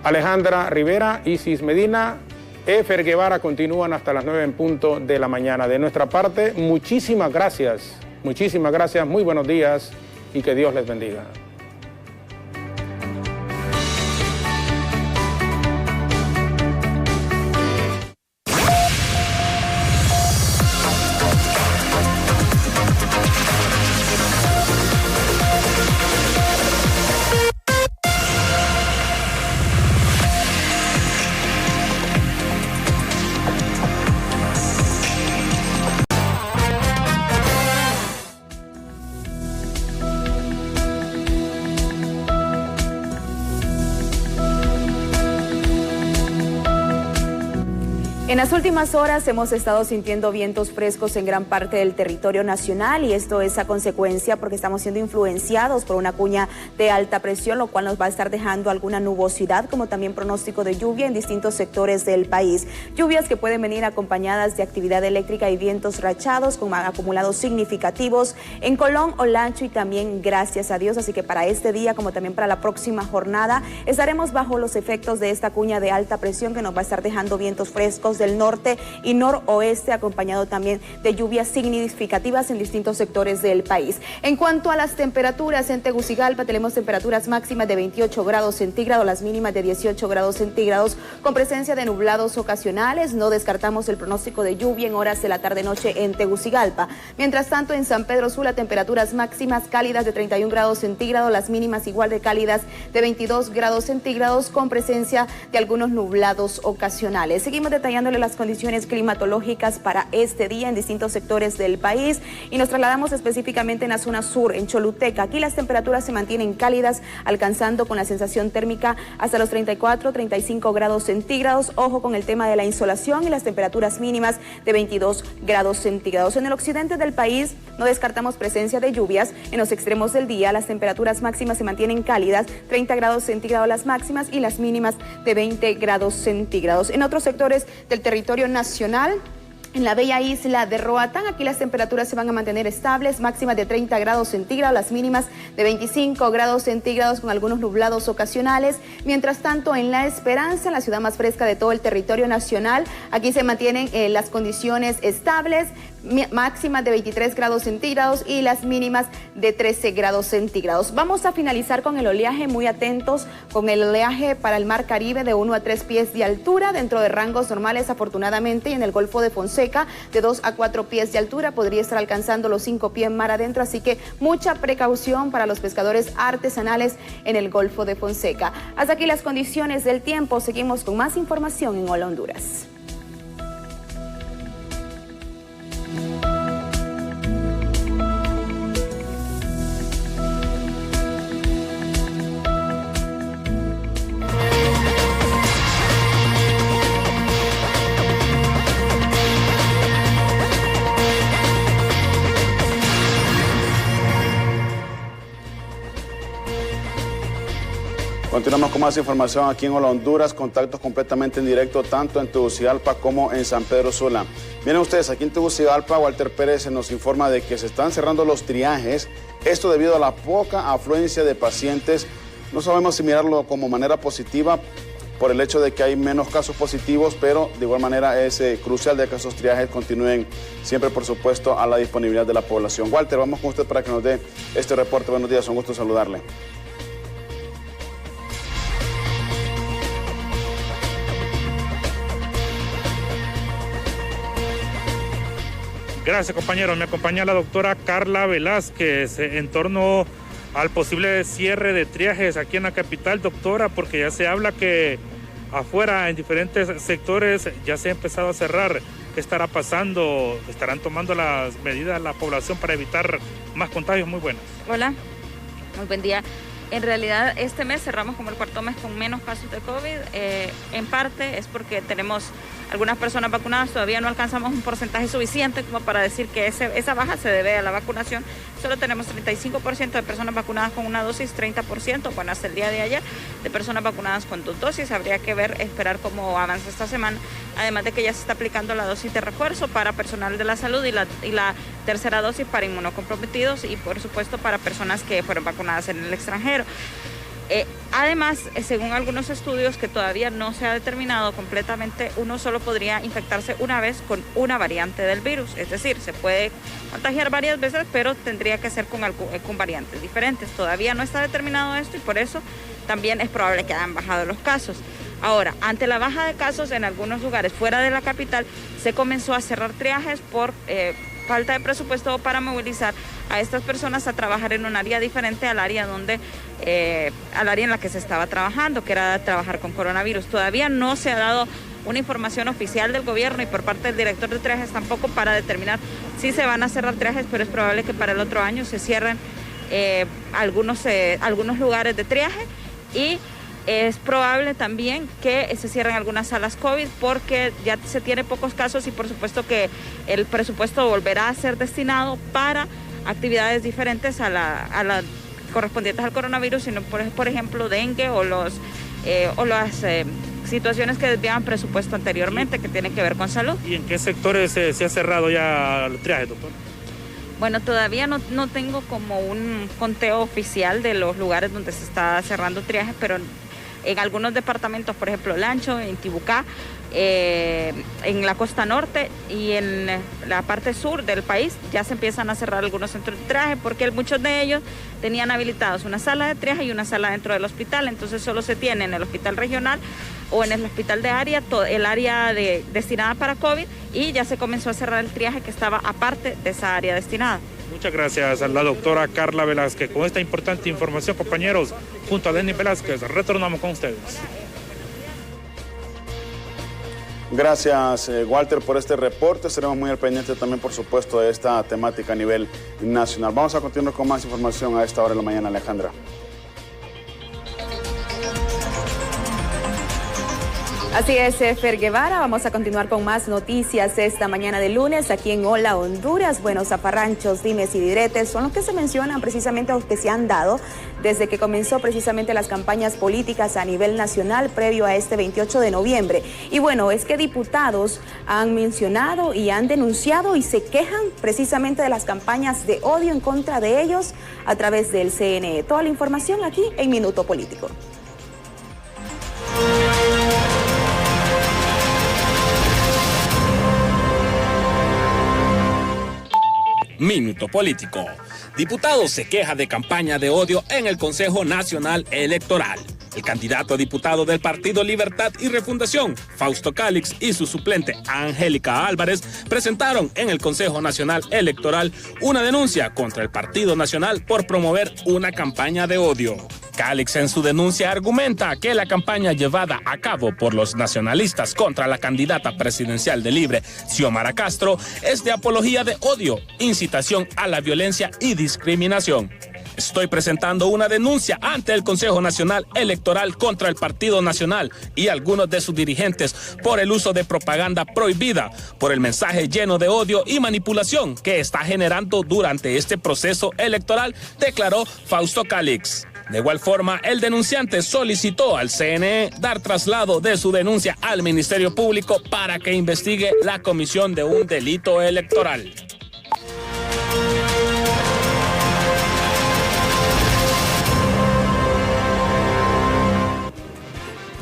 Alejandra Rivera, Isis Medina, Efer Guevara continúan hasta las 9 en punto de la mañana. De nuestra parte, muchísimas gracias, muy buenos días y que Dios les bendiga. En las últimas horas hemos estado sintiendo vientos frescos en gran parte del territorio nacional y esto es a consecuencia porque estamos siendo influenciados por una cuña de alta presión, lo cual nos va a estar dejando alguna nubosidad, como también pronóstico de lluvia en distintos sectores del país. Lluvias que pueden venir acompañadas de actividad eléctrica y vientos rachados con acumulados significativos en Colón, Olancho y también gracias a Dios. Así que para este día, como también para la próxima jornada, estaremos bajo los efectos de esta cuña de alta presión que nos va a estar dejando vientos frescos del norte y noroeste, acompañado también de lluvias significativas en distintos sectores del país. En cuanto a las temperaturas, en Tegucigalpa tenemos temperaturas máximas de 28 grados centígrados, las mínimas de 18 grados centígrados, con presencia de nublados ocasionales. No descartamos el pronóstico de lluvia en horas de la tarde-noche en Tegucigalpa. Mientras tanto, en San Pedro Sula, temperaturas máximas cálidas de 31 grados centígrados, las mínimas igual de cálidas de 22 grados centígrados, con presencia de algunos nublados ocasionales. Seguimos detallando las condiciones climatológicas para este día en distintos sectores del país y nos trasladamos específicamente en la zona sur, en Choluteca. Aquí las temperaturas se mantienen cálidas, alcanzando con la sensación térmica hasta los 34-35 grados centígrados. Ojo con el tema de la insolación y las temperaturas mínimas de 22 grados centígrados. En el occidente del país no descartamos presencia de lluvias. En los extremos del día las temperaturas máximas se mantienen cálidas, 30 grados centígrados las máximas y las mínimas de 20 grados centígrados. En otros sectores del territorio nacional, en la bella isla de Roatán, aquí las temperaturas se van a mantener estables, máximas de 30 grados centígrados, las mínimas de 25 grados centígrados con algunos nublados ocasionales. Mientras tanto, en La Esperanza, la ciudad más fresca de todo el territorio nacional, aquí se mantienen las condiciones estables, máximas de 23 grados centígrados y las mínimas de 13 grados centígrados. Vamos a finalizar con el oleaje, muy atentos con el oleaje para el Mar Caribe de 1 a 3 pies de altura, dentro de rangos normales afortunadamente, y en el Golfo de Fonseca de 2 a 4 pies de altura, podría estar alcanzando los 5 pies mar adentro, así que mucha precaución para los pescadores artesanales en el Golfo de Fonseca. Hasta aquí las condiciones del tiempo, seguimos con más información en Hola Honduras. Continuamos con más información aquí en Hola Honduras, contactos completamente en directo tanto en Tegucigalpa como en San Pedro Sula. Miren ustedes, aquí en Tegucigalpa, Walter Pérez nos informa de que se están cerrando los triajes, esto debido a la poca afluencia de pacientes. No sabemos si mirarlo como manera positiva por el hecho de que hay menos casos positivos, pero de igual manera es crucial de que esos triajes continúen siempre, por supuesto, a la disponibilidad de la población. Walter, vamos con usted para que nos dé este reporte. Buenos días, un gusto saludarle. Gracias, compañero. Me acompaña la doctora Carla Velázquez en torno al posible cierre de triajes aquí en la capital, doctora, porque ya se habla que afuera en diferentes sectores ya se ha empezado a cerrar. ¿Qué estará pasando? ¿Estarán tomando las medidas la población para evitar más contagios? Muy buenas. Hola, muy buen día. En realidad este mes cerramos como el cuarto mes con menos casos de COVID. En parte es porque tenemos algunas personas vacunadas, todavía no alcanzamos un porcentaje suficiente como para decir que esa baja se debe a la vacunación. Solo tenemos 35% de personas vacunadas con una dosis, 30%, bueno, hasta el día de ayer, de personas vacunadas con 2 dosis. Habría que esperar cómo avanza esta semana. Además de que ya se está aplicando la dosis de refuerzo para personal de la salud y la tercera dosis para inmunocomprometidos y, por supuesto, para personas que fueron vacunadas en el extranjero. Además, según algunos estudios que todavía no se ha determinado completamente, uno solo podría infectarse una vez con una variante del virus. Es decir, se puede contagiar varias veces, pero tendría que ser con variantes diferentes. Todavía no está determinado esto y por eso también es probable que hayan bajado los casos. Ahora, ante la baja de casos en algunos lugares fuera de la capital, se comenzó a cerrar triajes por falta de presupuesto para movilizar a estas personas a trabajar en un área diferente al área al área en la que se estaba trabajando, que era trabajar con coronavirus. Todavía no se ha dado una información oficial del gobierno y por parte del director de triajes tampoco para determinar si se van a cerrar triajes, pero es probable que para el otro año se cierren algunos lugares de triaje y es probable también que se cierren algunas salas COVID porque ya se tiene pocos casos y por supuesto que el presupuesto volverá a ser destinado para actividades diferentes a las correspondientes al coronavirus, sino por ejemplo dengue o las situaciones que desviaban presupuesto anteriormente que tienen que ver con salud. ¿Y en qué sectores se ha cerrado ya el triaje, doctor? Bueno, todavía no tengo como un conteo oficial de los lugares donde se está cerrando triajes, pero en algunos departamentos, por ejemplo, Lancho, en Tibucá, en la costa norte y en la parte sur del país ya se empiezan a cerrar algunos centros de triaje porque muchos de ellos tenían habilitados una sala de triaje y una sala dentro del hospital, entonces solo se tiene en el hospital regional o en el hospital de área, el área destinada para COVID y ya se comenzó a cerrar el triaje que estaba aparte de esa área destinada. Muchas gracias a la doctora Carla Velázquez. Con esta importante información, compañeros, junto a Lenny Velázquez, retornamos con ustedes. Gracias, Walter, por este reporte. Estaremos muy al pendiente también, por supuesto, de esta temática a nivel nacional. Vamos a continuar con más información a esta hora de la mañana, Alejandra. Así es, Fer Guevara. Vamos a continuar con más noticias esta mañana de lunes aquí en Hola Honduras. Bueno, zafarranchos, dimes y diretes son los que se mencionan precisamente, los que se han dado desde que comenzó precisamente las campañas políticas a nivel nacional previo a este 28 de noviembre. Y bueno, es que diputados han mencionado y han denunciado y se quejan precisamente de las campañas de odio en contra de ellos a través del CNE. Toda la información aquí en Minuto Político. Minuto Político. Diputado se queja de campaña de odio en el Consejo Nacional Electoral. El candidato a diputado del Partido Libertad y Refundación, Fausto Cálix, y su suplente, Angélica Álvarez, presentaron en el Consejo Nacional Electoral una denuncia contra el Partido Nacional por promover una campaña de odio. Cálix en su denuncia argumenta que la campaña llevada a cabo por los nacionalistas contra la candidata presidencial de Libre, Xiomara Castro, es de apología de odio, incitación a la violencia y discriminación. Estoy presentando una denuncia ante el Consejo Nacional Electoral contra el Partido Nacional y algunos de sus dirigentes por el uso de propaganda prohibida, por el mensaje lleno de odio y manipulación que está generando durante este proceso electoral, declaró Fausto Cálix. De igual forma, el denunciante solicitó al CNE dar traslado de su denuncia al Ministerio Público para que investigue la comisión de un delito electoral.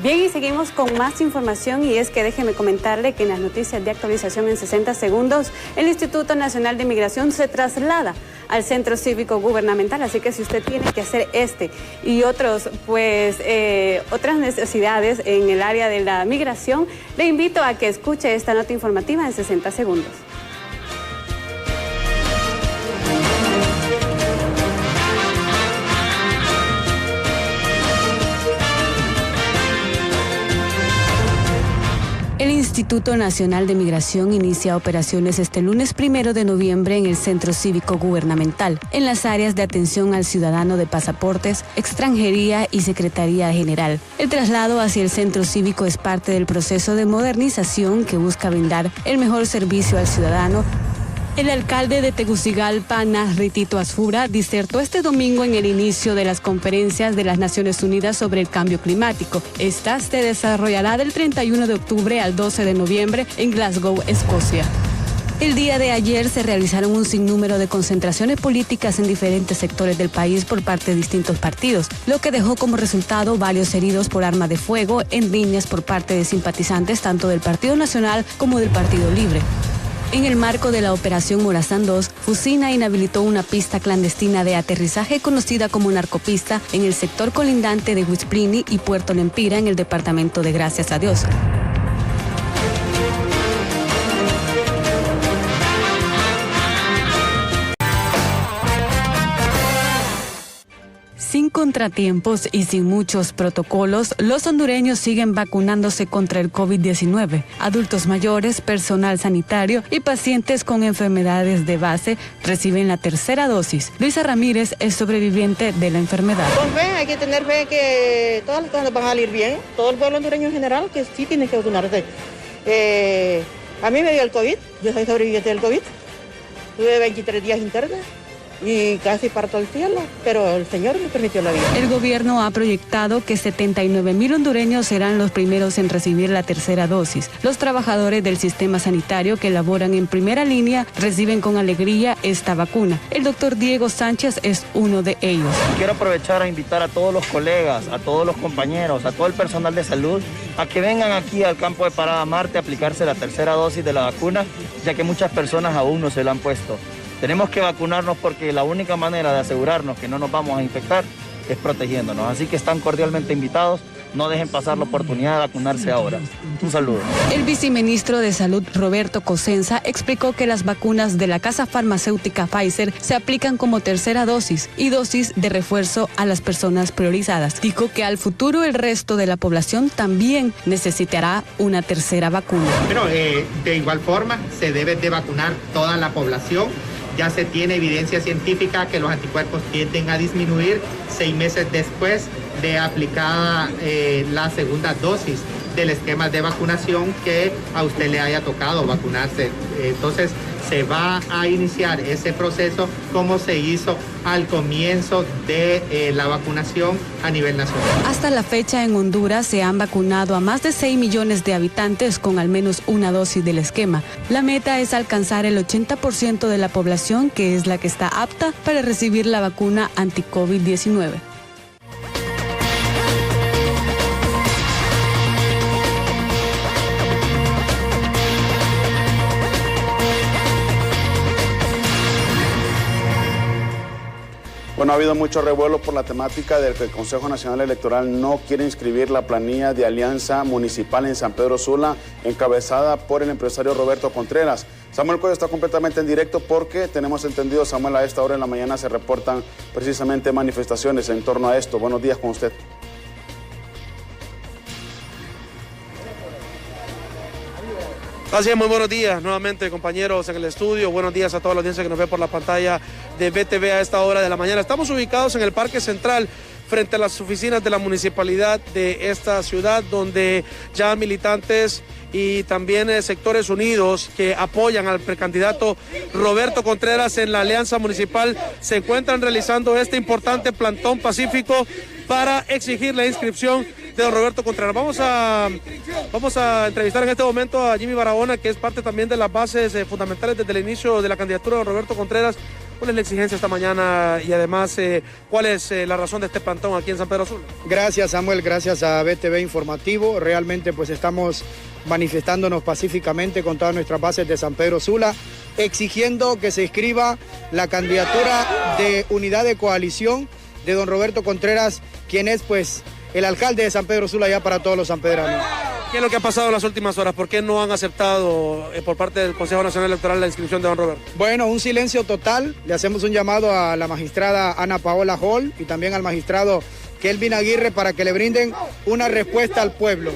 Bien, y seguimos con más información, y es que déjeme comentarle que en las noticias de actualización en 60 segundos, el Instituto Nacional de Migración se traslada al Centro Cívico Gubernamental, así que si usted tiene que hacer y otras necesidades en el área de la migración, le invito a que escuche esta nota informativa en 60 segundos. El Instituto Nacional de Migración inicia operaciones este lunes 1 de noviembre en el Centro Cívico Gubernamental, en las áreas de atención al ciudadano de pasaportes, extranjería y Secretaría General. El traslado hacia el Centro Cívico es parte del proceso de modernización que busca brindar el mejor servicio al ciudadano. El alcalde de Tegucigalpa, Nasritito Asfura, disertó este domingo en el inicio de las conferencias de las Naciones Unidas sobre el cambio climático. Esta se desarrollará del 31 de octubre al 12 de noviembre en Glasgow, Escocia. El día de ayer se realizaron un sinnúmero de concentraciones políticas en diferentes sectores del país por parte de distintos partidos, lo que dejó como resultado varios heridos por arma de fuego en riñas por parte de simpatizantes tanto del Partido Nacional como del Partido Libre. En el marco de la Operación Morazán 2, Fusina inhabilitó una pista clandestina de aterrizaje conocida como narcopista en el sector colindante de Huisplini y Puerto Lempira en el departamento de Gracias a Dios. Sin contratiempos y sin muchos protocolos, los hondureños siguen vacunándose contra el COVID-19. Adultos mayores, personal sanitario y pacientes con enfermedades de base reciben la tercera dosis. Luisa Ramírez es sobreviviente de la enfermedad. Con fe, hay que tener fe que todas las cosas van a salir bien. Todo el pueblo hondureño en general que sí tiene que vacunarse. A mí me dio el COVID, yo soy sobreviviente del COVID. Tuve 23 días interna y casi parto al cielo, pero el Señor me permitió la vida. El gobierno ha proyectado que 79,000 hondureños serán los primeros en recibir la tercera dosis. Los trabajadores del sistema sanitario que laboran en primera línea reciben con alegría esta vacuna. El doctor Diego Sánchez es uno de ellos. Quiero aprovechar a invitar a todos los colegas, a todos los compañeros, a todo el personal de salud, a que vengan aquí al campo de Parada Marte a aplicarse la tercera dosis de la vacuna, ya que muchas personas aún no se la han puesto. Tenemos que vacunarnos porque la única manera de asegurarnos que no nos vamos a infectar es protegiéndonos. Así que están cordialmente invitados. No dejen pasar la oportunidad de vacunarse ahora. Un saludo. El viceministro de Salud, Roberto Cosenza, explicó que las vacunas de la casa farmacéutica Pfizer se aplican como tercera dosis y dosis de refuerzo a las personas priorizadas. Dijo que al futuro el resto de la población también necesitará una tercera vacuna. Pero de igual forma se debe de vacunar toda la población. Ya se tiene evidencia científica que los anticuerpos tienden a disminuir 6 meses después de aplicada la segunda dosis del esquema de vacunación que a usted le haya tocado vacunarse. Entonces se va a iniciar ese proceso como se hizo al comienzo de la vacunación a nivel nacional. Hasta la fecha en Honduras se han vacunado a más de 6 millones de habitantes con al menos una dosis del esquema. La meta es alcanzar el 80% de la población, que es la que está apta para recibir la vacuna anti-COVID-19. Bueno, ha habido mucho revuelo por la temática de que el Consejo Nacional Electoral no quiere inscribir la planilla de alianza municipal en San Pedro Sula, encabezada por el empresario Roberto Contreras. Samuel Cuello está completamente en directo porque tenemos entendido, Samuel, a esta hora en la mañana se reportan precisamente manifestaciones en torno a esto. Buenos días con usted. Así es, muy buenos días nuevamente, compañeros en el estudio. Buenos días a toda la audiencia que nos ve por la pantalla de BTV a esta hora de la mañana. Estamos ubicados en el Parque Central, frente a las oficinas de la municipalidad de esta ciudad, donde ya militantes y también sectores unidos que apoyan al precandidato Roberto Contreras en la alianza municipal se encuentran realizando este importante plantón pacífico para exigir la inscripción de don Roberto Contreras. Vamos a entrevistar en este momento a Jimmy Barahona, que es parte también de las bases fundamentales desde el inicio de la candidatura de don Roberto Contreras. ¿Cuál es la exigencia esta mañana y además cuál es la razón de este plantón aquí en San Pedro Sula? Gracias, Samuel, gracias a BTV Informativo. Realmente pues estamos manifestándonos pacíficamente con todas nuestras bases de San Pedro Sula, exigiendo que se inscriba la candidatura de unidad de coalición de don Roberto Contreras, quien es pues el alcalde de San Pedro Sula ya para todos los sanpedranos. ¿Qué es lo que ha pasado en las últimas horas? ¿Por qué no han aceptado por parte del Consejo Nacional Electoral la inscripción de don Roberto? Bueno, un silencio total. Le hacemos un llamado a la magistrada Ana Paola Hall y también al magistrado Kelvin Aguirre para que le brinden una respuesta al pueblo.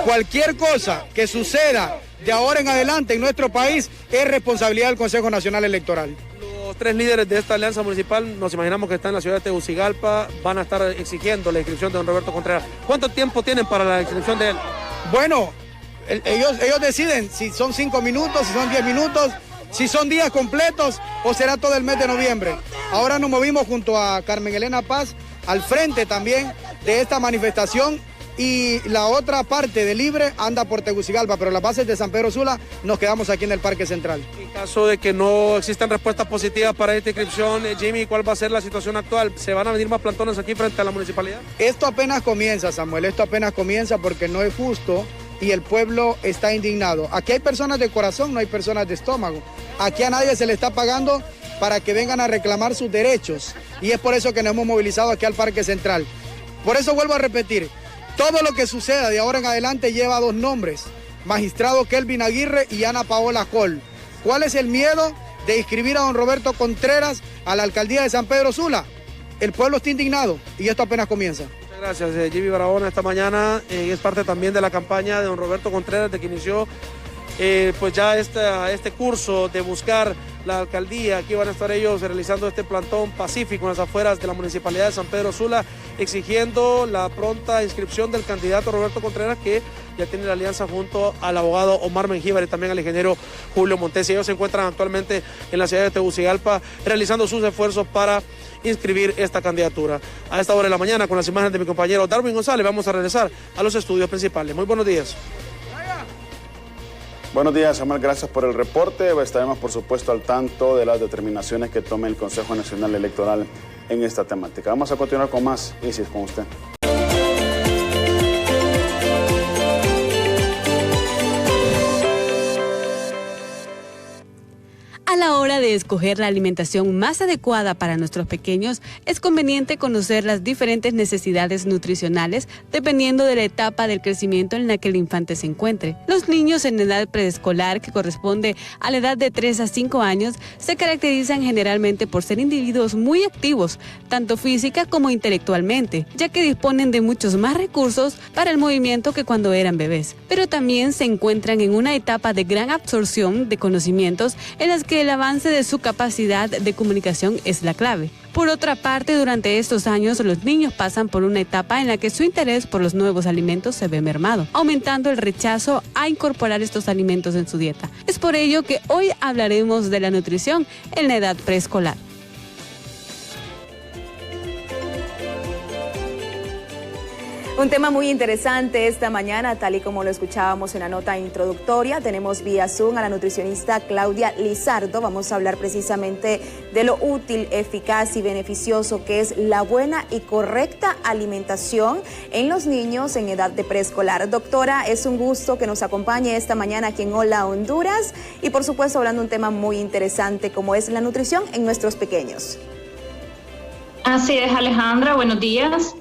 Cualquier cosa que suceda de ahora en adelante en nuestro país es responsabilidad del Consejo Nacional Electoral. Los tres líderes de esta alianza municipal, nos imaginamos que están en la ciudad de Tegucigalpa, van a estar exigiendo la inscripción de don Roberto Contreras. ¿Cuánto tiempo tienen para la inscripción de él? Bueno, ellos deciden si son 5 minutos, si son 10 minutos, si son días completos o será todo el mes de noviembre. Ahora nos movimos junto a Carmen Elena Paz al frente también de esta manifestación y la otra parte de Libre anda por Tegucigalpa, pero las bases de San Pedro Sula nos quedamos aquí en el Parque Central. En caso de que no existan respuestas positivas para esta inscripción, Jimmy, ¿cuál va a ser la situación actual? ¿Se van a venir más plantones aquí frente a la municipalidad? Esto apenas comienza, Samuel, esto apenas comienza porque no es justo y el pueblo está indignado. Aquí hay personas de corazón, no hay personas de estómago. Aquí a nadie se le está pagando para que vengan a reclamar sus derechos y es por eso que nos hemos movilizado aquí al Parque Central. Por eso vuelvo a repetir, todo lo que suceda de ahora en adelante lleva dos nombres, magistrado Kelvin Aguirre y Ana Paola Hall. ¿Cuál es el miedo de inscribir a don Roberto Contreras a la alcaldía de San Pedro Sula? El pueblo está indignado y esto apenas comienza. Muchas gracias, Jimmy Barahona. Esta mañana es parte también de la campaña de don Roberto Contreras, de que inició pues ya este curso de buscar la alcaldía. Aquí van a estar ellos realizando este plantón pacífico en las afueras de la municipalidad de San Pedro Sula, exigiendo la pronta inscripción del candidato Roberto Contreras, que ya tiene la alianza junto al abogado Omar Mengíbar y también al ingeniero Julio Montes. Ellos se encuentran actualmente en la ciudad de Tegucigalpa realizando sus esfuerzos para inscribir esta candidatura. A esta hora de la mañana, con las imágenes de mi compañero Darwin González, vamos a regresar a los estudios principales. Muy buenos días. Buenos días, Samuel, gracias por el reporte. Estaremos, por supuesto, al tanto de las determinaciones que tome el Consejo Nacional Electoral en esta temática. Vamos a continuar con más. Isis, con usted. A la hora de escoger la alimentación más adecuada para nuestros pequeños, es conveniente conocer las diferentes necesidades nutricionales dependiendo de la etapa del crecimiento en la que el infante se encuentre. Los niños en edad preescolar, que corresponde a la edad de 3 a 5 años, se caracterizan generalmente por ser individuos muy activos, tanto física como intelectualmente, ya que disponen de muchos más recursos para el movimiento que cuando eran bebés. Pero también se encuentran en una etapa de gran absorción de conocimientos en las que el avance de su capacidad de comunicación es la clave. Por otra parte, durante estos años, los niños pasan por una etapa en la que su interés por los nuevos alimentos se ve mermado, aumentando el rechazo a incorporar estos alimentos en su dieta. Es por ello que hoy hablaremos de la nutrición en la edad preescolar. Un tema muy interesante esta mañana, tal y como lo escuchábamos en la nota introductoria. Tenemos vía Zoom a la nutricionista Claudia Lizardo. Vamos a hablar precisamente de lo útil, eficaz y beneficioso que es la buena y correcta alimentación en los niños en edad de preescolar. Doctora, es un gusto que nos acompañe esta mañana aquí en Hola Honduras y por supuesto hablando de un tema muy interesante como es la nutrición en nuestros pequeños. Así es, Alejandra, buenos días.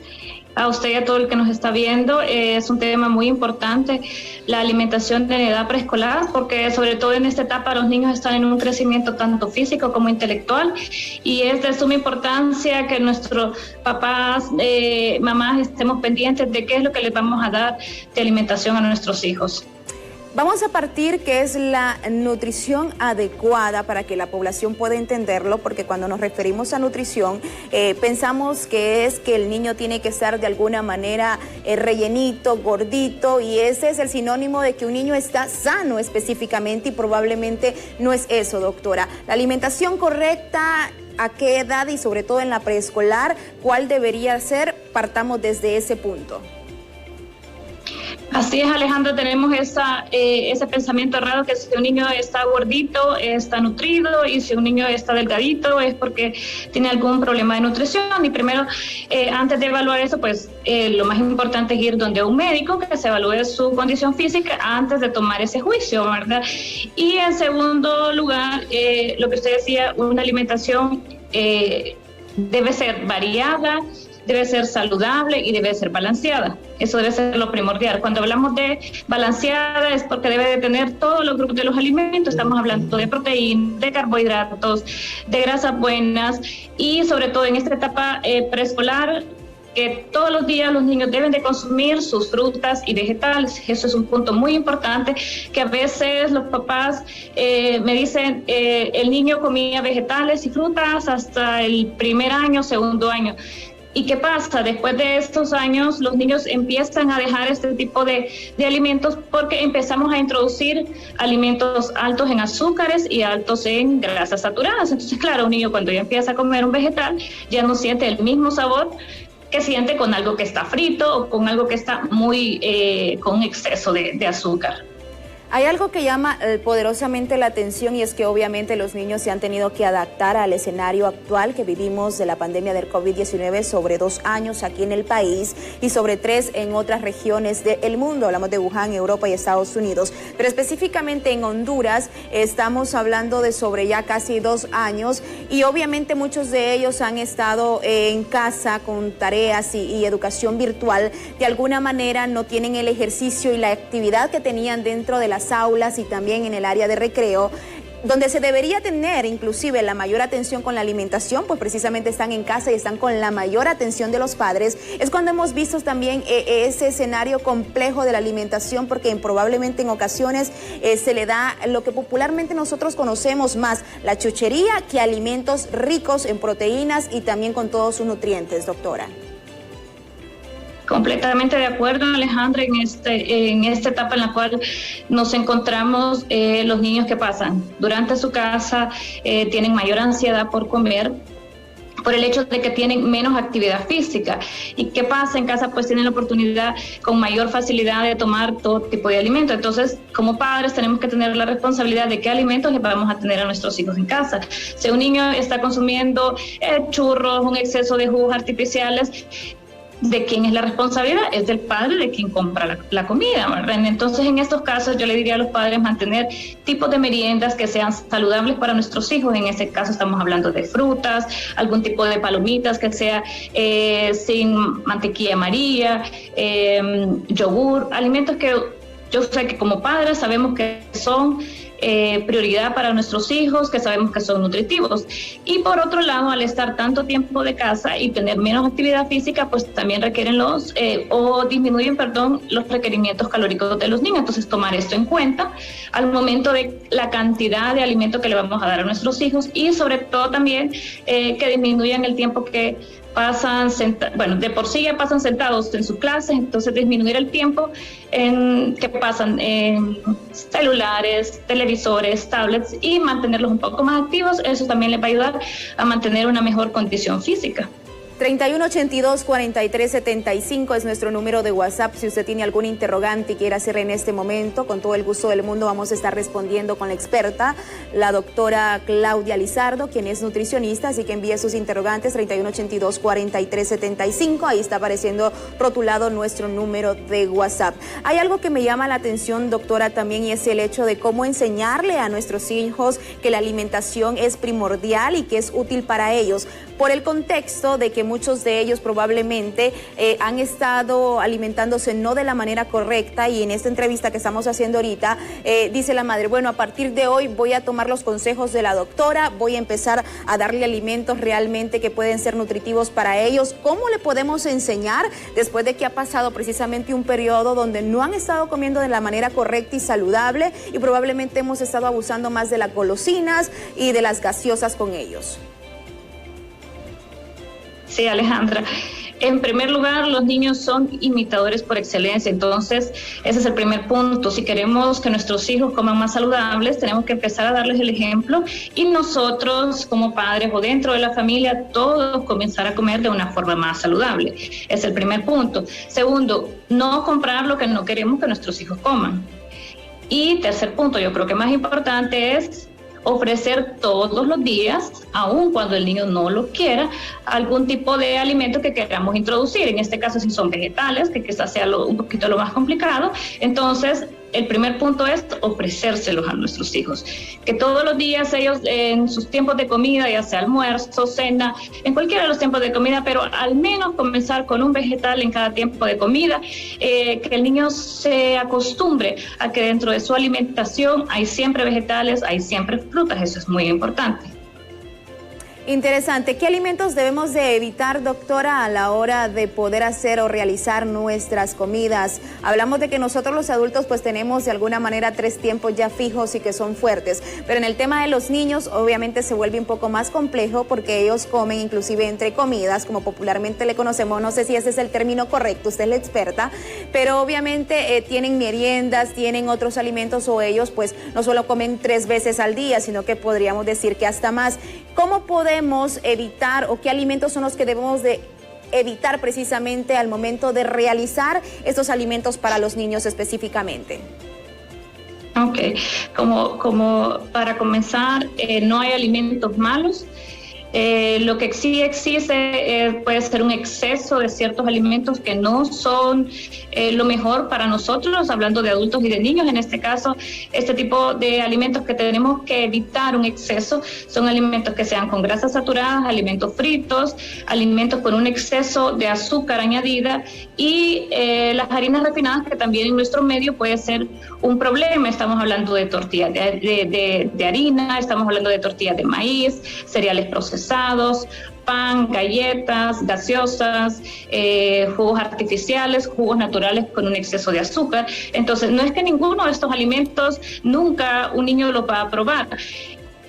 A usted y a todo el que nos está viendo, es un tema muy importante, la alimentación de edad preescolar, porque sobre todo en esta etapa los niños están en un crecimiento tanto físico como intelectual, y es de suma importancia que nuestros papás, mamás, estemos pendientes de qué es lo que les vamos a dar de alimentación a nuestros hijos. Vamos a partir qué es la nutrición adecuada para que la población pueda entenderlo, porque cuando nos referimos a nutrición pensamos que es que el niño tiene que estar de alguna manera rellenito, gordito, y ese es el sinónimo de que un niño está sano específicamente, y probablemente no es eso, doctora. La alimentación correcta, ¿a qué edad y sobre todo en la preescolar, cuál debería ser? Partamos desde ese punto. Así es, Alejandro, tenemos ese pensamiento errado que si un niño está gordito, está nutrido, y si un niño está delgadito es porque tiene algún problema de nutrición. Y primero, antes de evaluar eso, pues lo más importante es ir donde un médico que se evalúe su condición física antes de tomar ese juicio, ¿verdad? Y en segundo lugar, lo que usted decía, una alimentación debe ser variada, debe ser saludable y debe ser balanceada. Eso debe ser lo primordial. Cuando hablamos de balanceada es porque debe de tener todos los grupos de los alimentos. Estamos hablando de proteínas, de carbohidratos, de grasas buenas, y sobre todo en esta etapa preescolar, que todos los días los niños deben de consumir sus frutas y vegetales. Eso es un punto muy importante, que a veces los papás me dicen, el niño comía vegetales y frutas hasta el primer año, segundo año. ¿Y qué pasa? Después de estos años, los niños empiezan a dejar este tipo de alimentos porque empezamos a introducir alimentos altos en azúcares y altos en grasas saturadas. Entonces, claro, un niño cuando ya empieza a comer un vegetal ya no siente el mismo sabor que siente con algo que está frito o con algo que está muy con exceso de azúcar. Hay algo que llama poderosamente la atención, y es que obviamente los niños se han tenido que adaptar al escenario actual que vivimos de la pandemia del COVID-19 sobre 2 años aquí en el país y sobre 3 en otras regiones del mundo. Hablamos de Wuhan, Europa y Estados Unidos. Pero específicamente en Honduras estamos hablando de sobre ya casi 2 años, y obviamente muchos de ellos han estado en casa con tareas y educación virtual. De alguna manera no tienen el ejercicio y la actividad que tenían dentro de las aulas y también en el área de recreo, donde se debería tener inclusive la mayor atención con la alimentación, pues precisamente están en casa y están con la mayor atención de los padres. Es cuando hemos visto también ese escenario complejo de la alimentación, porque probablemente en ocasiones se le da lo que popularmente nosotros conocemos más, la chuchería, que alimentos ricos en proteínas y también con todos sus nutrientes, doctora. Completamente de acuerdo, Alejandra, en esta etapa en la cual nos encontramos. Los niños que pasan durante su casa tienen mayor ansiedad por comer, por el hecho de que tienen menos actividad física. ¿Y qué pasa en casa? Pues tienen la oportunidad con mayor facilidad de tomar todo tipo de alimentos. Entonces, como padres tenemos que tener la responsabilidad de qué alimentos les vamos a tener a nuestros hijos en casa. Si un niño está consumiendo churros, un exceso de jugos artificiales, ¿de quién es la responsabilidad? Es del padre, de quien compra la comida, ¿verdad? Entonces, en estos casos, yo le diría a los padres mantener tipos de meriendas que sean saludables para nuestros hijos. En este caso estamos hablando de frutas, algún tipo de palomitas que sea sin mantequilla amarilla, yogur, alimentos que yo sé que como padres sabemos que son prioridad para nuestros hijos, que sabemos que son nutritivos. Y por otro lado, al estar tanto tiempo de casa y tener menos actividad física, pues también requieren disminuyen los requerimientos calóricos de los niños. Entonces, tomar esto en cuenta al momento de la cantidad de alimento que le vamos a dar a nuestros hijos, y sobre todo también que disminuyan el tiempo que pasan de por sí ya pasan sentados en sus clases. Entonces disminuir el tiempo que pasan en celulares, televisores, tablets, y mantenerlos un poco más activos. Eso también les va a ayudar a mantener una mejor condición física. 3182-4375 es nuestro número de WhatsApp. Si usted tiene algún interrogante y quiere hacer en este momento, con todo el gusto del mundo vamos a estar respondiendo con la experta, la doctora Claudia Lizardo, quien es nutricionista, así que envíe sus interrogantes 3182-4375. Ahí está apareciendo rotulado nuestro número de WhatsApp. Hay algo que me llama la atención, doctora, también, y es el hecho de cómo enseñarle a nuestros hijos que la alimentación es primordial y que es útil para ellos, por el contexto de que muchos de ellos probablemente han estado alimentándose no de la manera correcta, y en esta entrevista que estamos haciendo ahorita dice la madre, bueno, a partir de hoy voy a tomar los consejos de la doctora, voy a empezar a darle alimentos realmente que pueden ser nutritivos para ellos. ¿Cómo le podemos enseñar después de que ha pasado precisamente un periodo donde no han estado comiendo de la manera correcta y saludable, y probablemente hemos estado abusando más de las golosinas y de las gaseosas con ellos? Sí, Alejandra. En primer lugar, los niños son imitadores por excelencia, entonces ese es el primer punto. Si queremos que nuestros hijos coman más saludables, tenemos que empezar a darles el ejemplo, y nosotros como padres o dentro de la familia, todos comenzar a comer de una forma más saludable. Es el primer punto. Segundo, no comprar lo que no queremos que nuestros hijos coman. Y tercer punto, yo creo que más importante, es ofrecer todos los días, aun cuando el niño no lo quiera, algún tipo de alimento que queramos introducir. En este caso, si son vegetales, que quizás sea un poquito lo más complicado, entonces el primer punto es ofrecérselos a nuestros hijos. Que todos los días ellos, en sus tiempos de comida, ya sea almuerzo, cena, en cualquiera de los tiempos de comida, pero al menos comenzar con un vegetal en cada tiempo de comida, que el niño se acostumbre a que dentro de su alimentación hay siempre vegetales, hay siempre frutas. Eso es muy importante. Interesante. ¿Qué alimentos debemos de evitar, doctora, a la hora de poder hacer o realizar nuestras comidas? Hablamos de que nosotros los adultos pues tenemos de alguna manera 3 tiempos ya fijos y que son fuertes, pero en el tema de los niños obviamente se vuelve un poco más complejo, porque ellos comen inclusive entre comidas, como popularmente le conocemos. No sé si ese es el término correcto, usted es la experta, pero obviamente tienen meriendas, tienen otros alimentos, o ellos pues no solo comen 3 veces al día, sino que podríamos decir que hasta más. ¿Cómo podemos evitar, o qué alimentos son los que debemos de evitar precisamente al momento de realizar estos alimentos para los niños específicamente? Ok, como para comenzar, no hay alimentos malos. Lo que sí existe puede ser un exceso de ciertos alimentos que no son lo mejor para nosotros, hablando de adultos y de niños. En este caso, este tipo de alimentos que tenemos que evitar un exceso son alimentos que sean con grasas saturadas, alimentos fritos, alimentos con un exceso de azúcar añadida, y las harinas refinadas, que también en nuestro medio puede ser un problema. Estamos hablando de tortillas de harina, estamos hablando de tortillas de maíz, cereales procesados, pan, galletas, gaseosas, jugos artificiales, jugos naturales con un exceso de azúcar. Entonces, no es que ninguno de estos alimentos nunca un niño lo va a probar.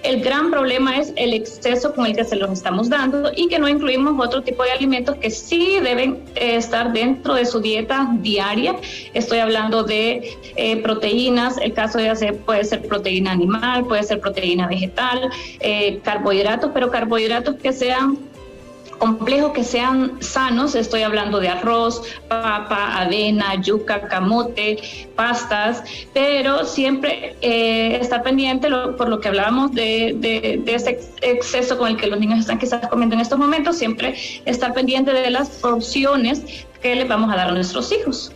El gran problema es el exceso con el que se los estamos dando, y que no incluimos otro tipo de alimentos que sí deben estar dentro de su dieta diaria. Estoy hablando de proteínas. El caso de hacer puede ser proteína animal, puede ser proteína vegetal, carbohidratos, pero carbohidratos que sean complejos, que sean sanos. Estoy hablando de arroz, papa, avena, yuca, camote, pastas, pero siempre estar pendiente, por lo que hablábamos de ese exceso con el que los niños están quizás comiendo en estos momentos, siempre estar pendiente de las porciones que les vamos a dar a nuestros hijos.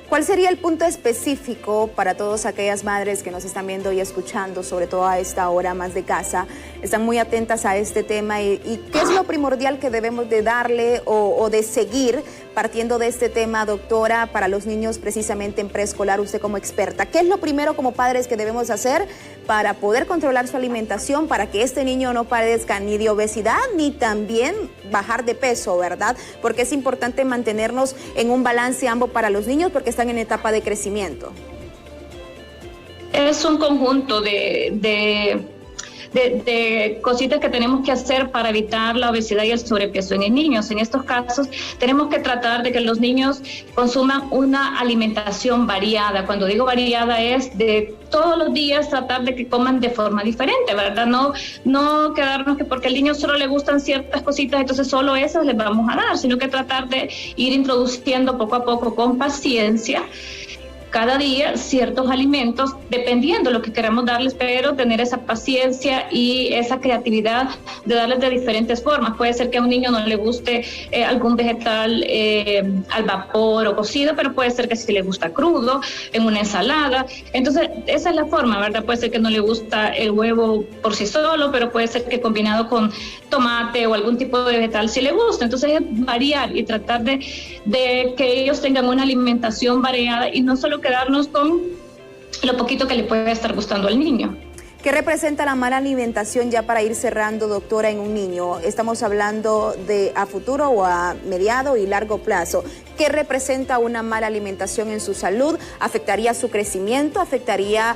¿Cuál sería el punto específico para todas aquellas madres que nos están viendo y escuchando, sobre todo a esta hora más de casa, están muy atentas a este tema, y qué es lo primordial que debemos de darle o de seguir partiendo de este tema, doctora, para los niños precisamente en preescolar, usted como experta? ¿Qué es lo primero como padres que debemos hacer para poder controlar su alimentación, para que este niño no padezca ni de obesidad ni también bajar de peso, verdad? Porque es importante mantenernos en un balance ambos para los niños, porque están en etapa de crecimiento. Es un conjunto de de cositas que tenemos que hacer para evitar la obesidad y el sobrepeso en niños. En estos casos tenemos que tratar de que los niños consuman una alimentación variada. Cuando digo variada es de todos los días tratar de que coman de forma diferente, ¿verdad? No quedarnos que porque al niño solo le gustan ciertas cositas, entonces solo esas les vamos a dar, sino que tratar de ir introduciendo poco a poco con paciencia cada día ciertos alimentos, dependiendo de lo que queramos darles, pero tener esa paciencia y esa creatividad de darles de diferentes formas. Puede ser que a un niño no le guste algún vegetal al vapor o cocido, pero puede ser que sí le gusta crudo, en una ensalada. Entonces, esa es la forma, ¿verdad? Puede ser que no le gusta el huevo por sí solo, pero puede ser que combinado con tomate o algún tipo de vegetal sí le gusta. Entonces, es variar y tratar de que ellos tengan una alimentación variada y no solo quedarnos con lo poquito que le puede estar gustando al niño. ¿Qué representa la mala alimentación ya para ir cerrando, doctora, en un niño? Estamos hablando de a futuro o a mediado y largo plazo. ¿Qué representa una mala alimentación en su salud? ¿Afectaría su crecimiento? ¿Afectaría,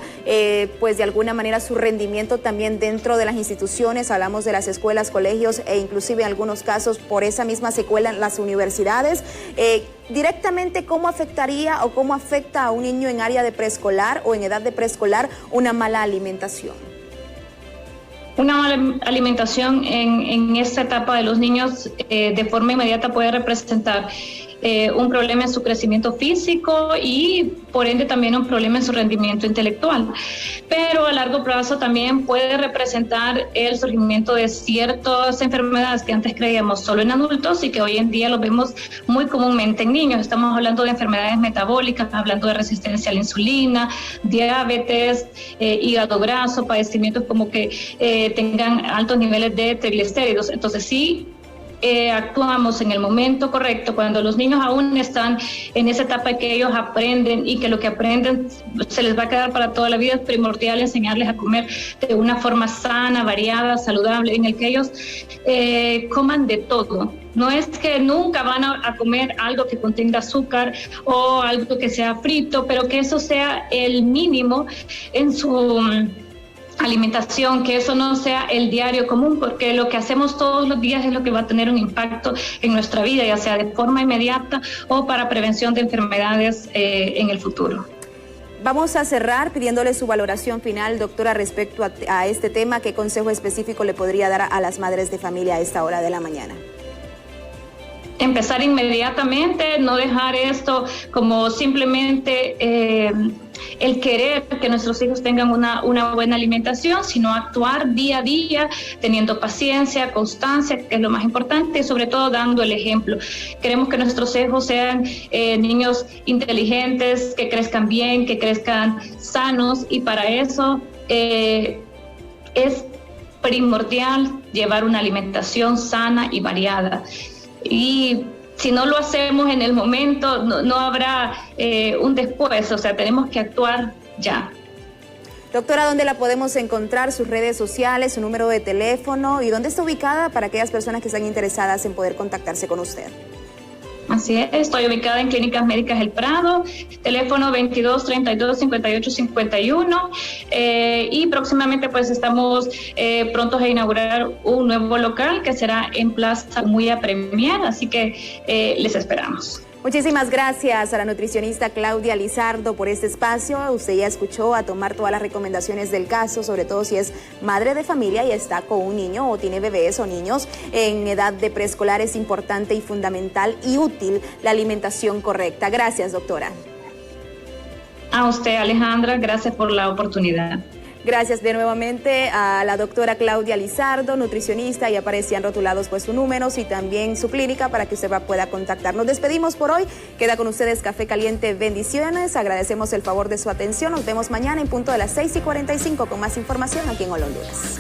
pues, de alguna manera su rendimiento también dentro de las instituciones? Hablamos de las escuelas, colegios e inclusive en algunos casos por esa misma secuela en las universidades. Directamente, ¿cómo afectaría o cómo afecta a un niño en área de preescolar o en edad de preescolar una mala alimentación? Una mala alimentación en esta etapa de los niños de forma inmediata puede representar un problema en su crecimiento físico y por ende también un problema en su rendimiento intelectual. Pero a largo plazo también puede representar el surgimiento de ciertas enfermedades que antes creíamos solo en adultos y que hoy en día lo vemos muy comúnmente en niños. Estamos hablando de enfermedades metabólicas, hablando de resistencia a la insulina, diabetes, hígado graso, padecimientos como que tengan altos niveles de triglicéridos. Entonces sí, actuamos en el momento correcto, cuando los niños aún están en esa etapa que ellos aprenden y que lo que aprenden se les va a quedar para toda la vida. Es primordial enseñarles a comer de una forma sana, variada, saludable, en el que ellos coman de todo. No es que nunca van a comer algo que contenga azúcar o algo que sea frito, pero que eso sea el mínimo en su alimentación, que eso no sea el diario común, porque lo que hacemos todos los días es lo que va a tener un impacto en nuestra vida, ya sea de forma inmediata o para prevención de enfermedades en el futuro. Vamos a cerrar pidiéndole su valoración final, doctora, respecto a este tema. ¿Qué consejo específico le podría dar a las madres de familia a esta hora de la mañana? Empezar inmediatamente, no dejar esto como simplemente el querer que nuestros hijos tengan una buena alimentación, sino actuar día a día, teniendo paciencia, constancia, que es lo más importante, y sobre todo dando el ejemplo. Queremos que nuestros hijos sean niños inteligentes, que crezcan bien, que crezcan sanos, y para eso es primordial llevar una alimentación sana y variada. Y si no lo hacemos en el momento, no habrá un después, o sea, tenemos que actuar ya. Doctora, ¿dónde la podemos encontrar? Sus redes sociales, su número de teléfono y dónde está ubicada para aquellas personas que están interesadas en poder contactarse con usted. Así es, estoy ubicada en Clínicas Médicas El Prado, teléfono 22 32 58 51 y próximamente pues estamos prontos a inaugurar un nuevo local que será en Plaza Muya Premier, así que les esperamos. Muchísimas gracias a la nutricionista Claudia Lizardo por este espacio. Usted ya escuchó, a tomar todas las recomendaciones del caso, sobre todo si es madre de familia y está con un niño o tiene bebés o niños en edad de preescolar. Es importante y fundamental y útil la alimentación correcta. Gracias, doctora. A usted, Alejandra, gracias por la oportunidad. Gracias de nuevamente a la doctora Claudia Lizardo, nutricionista, y aparecían rotulados pues sus números y también su clínica para que usted pueda contactar. Nos despedimos por hoy. Queda con ustedes Café Caliente. Bendiciones. Agradecemos el favor de su atención. Nos vemos mañana en punto de las 6:45 con más información aquí en Hola Honduras.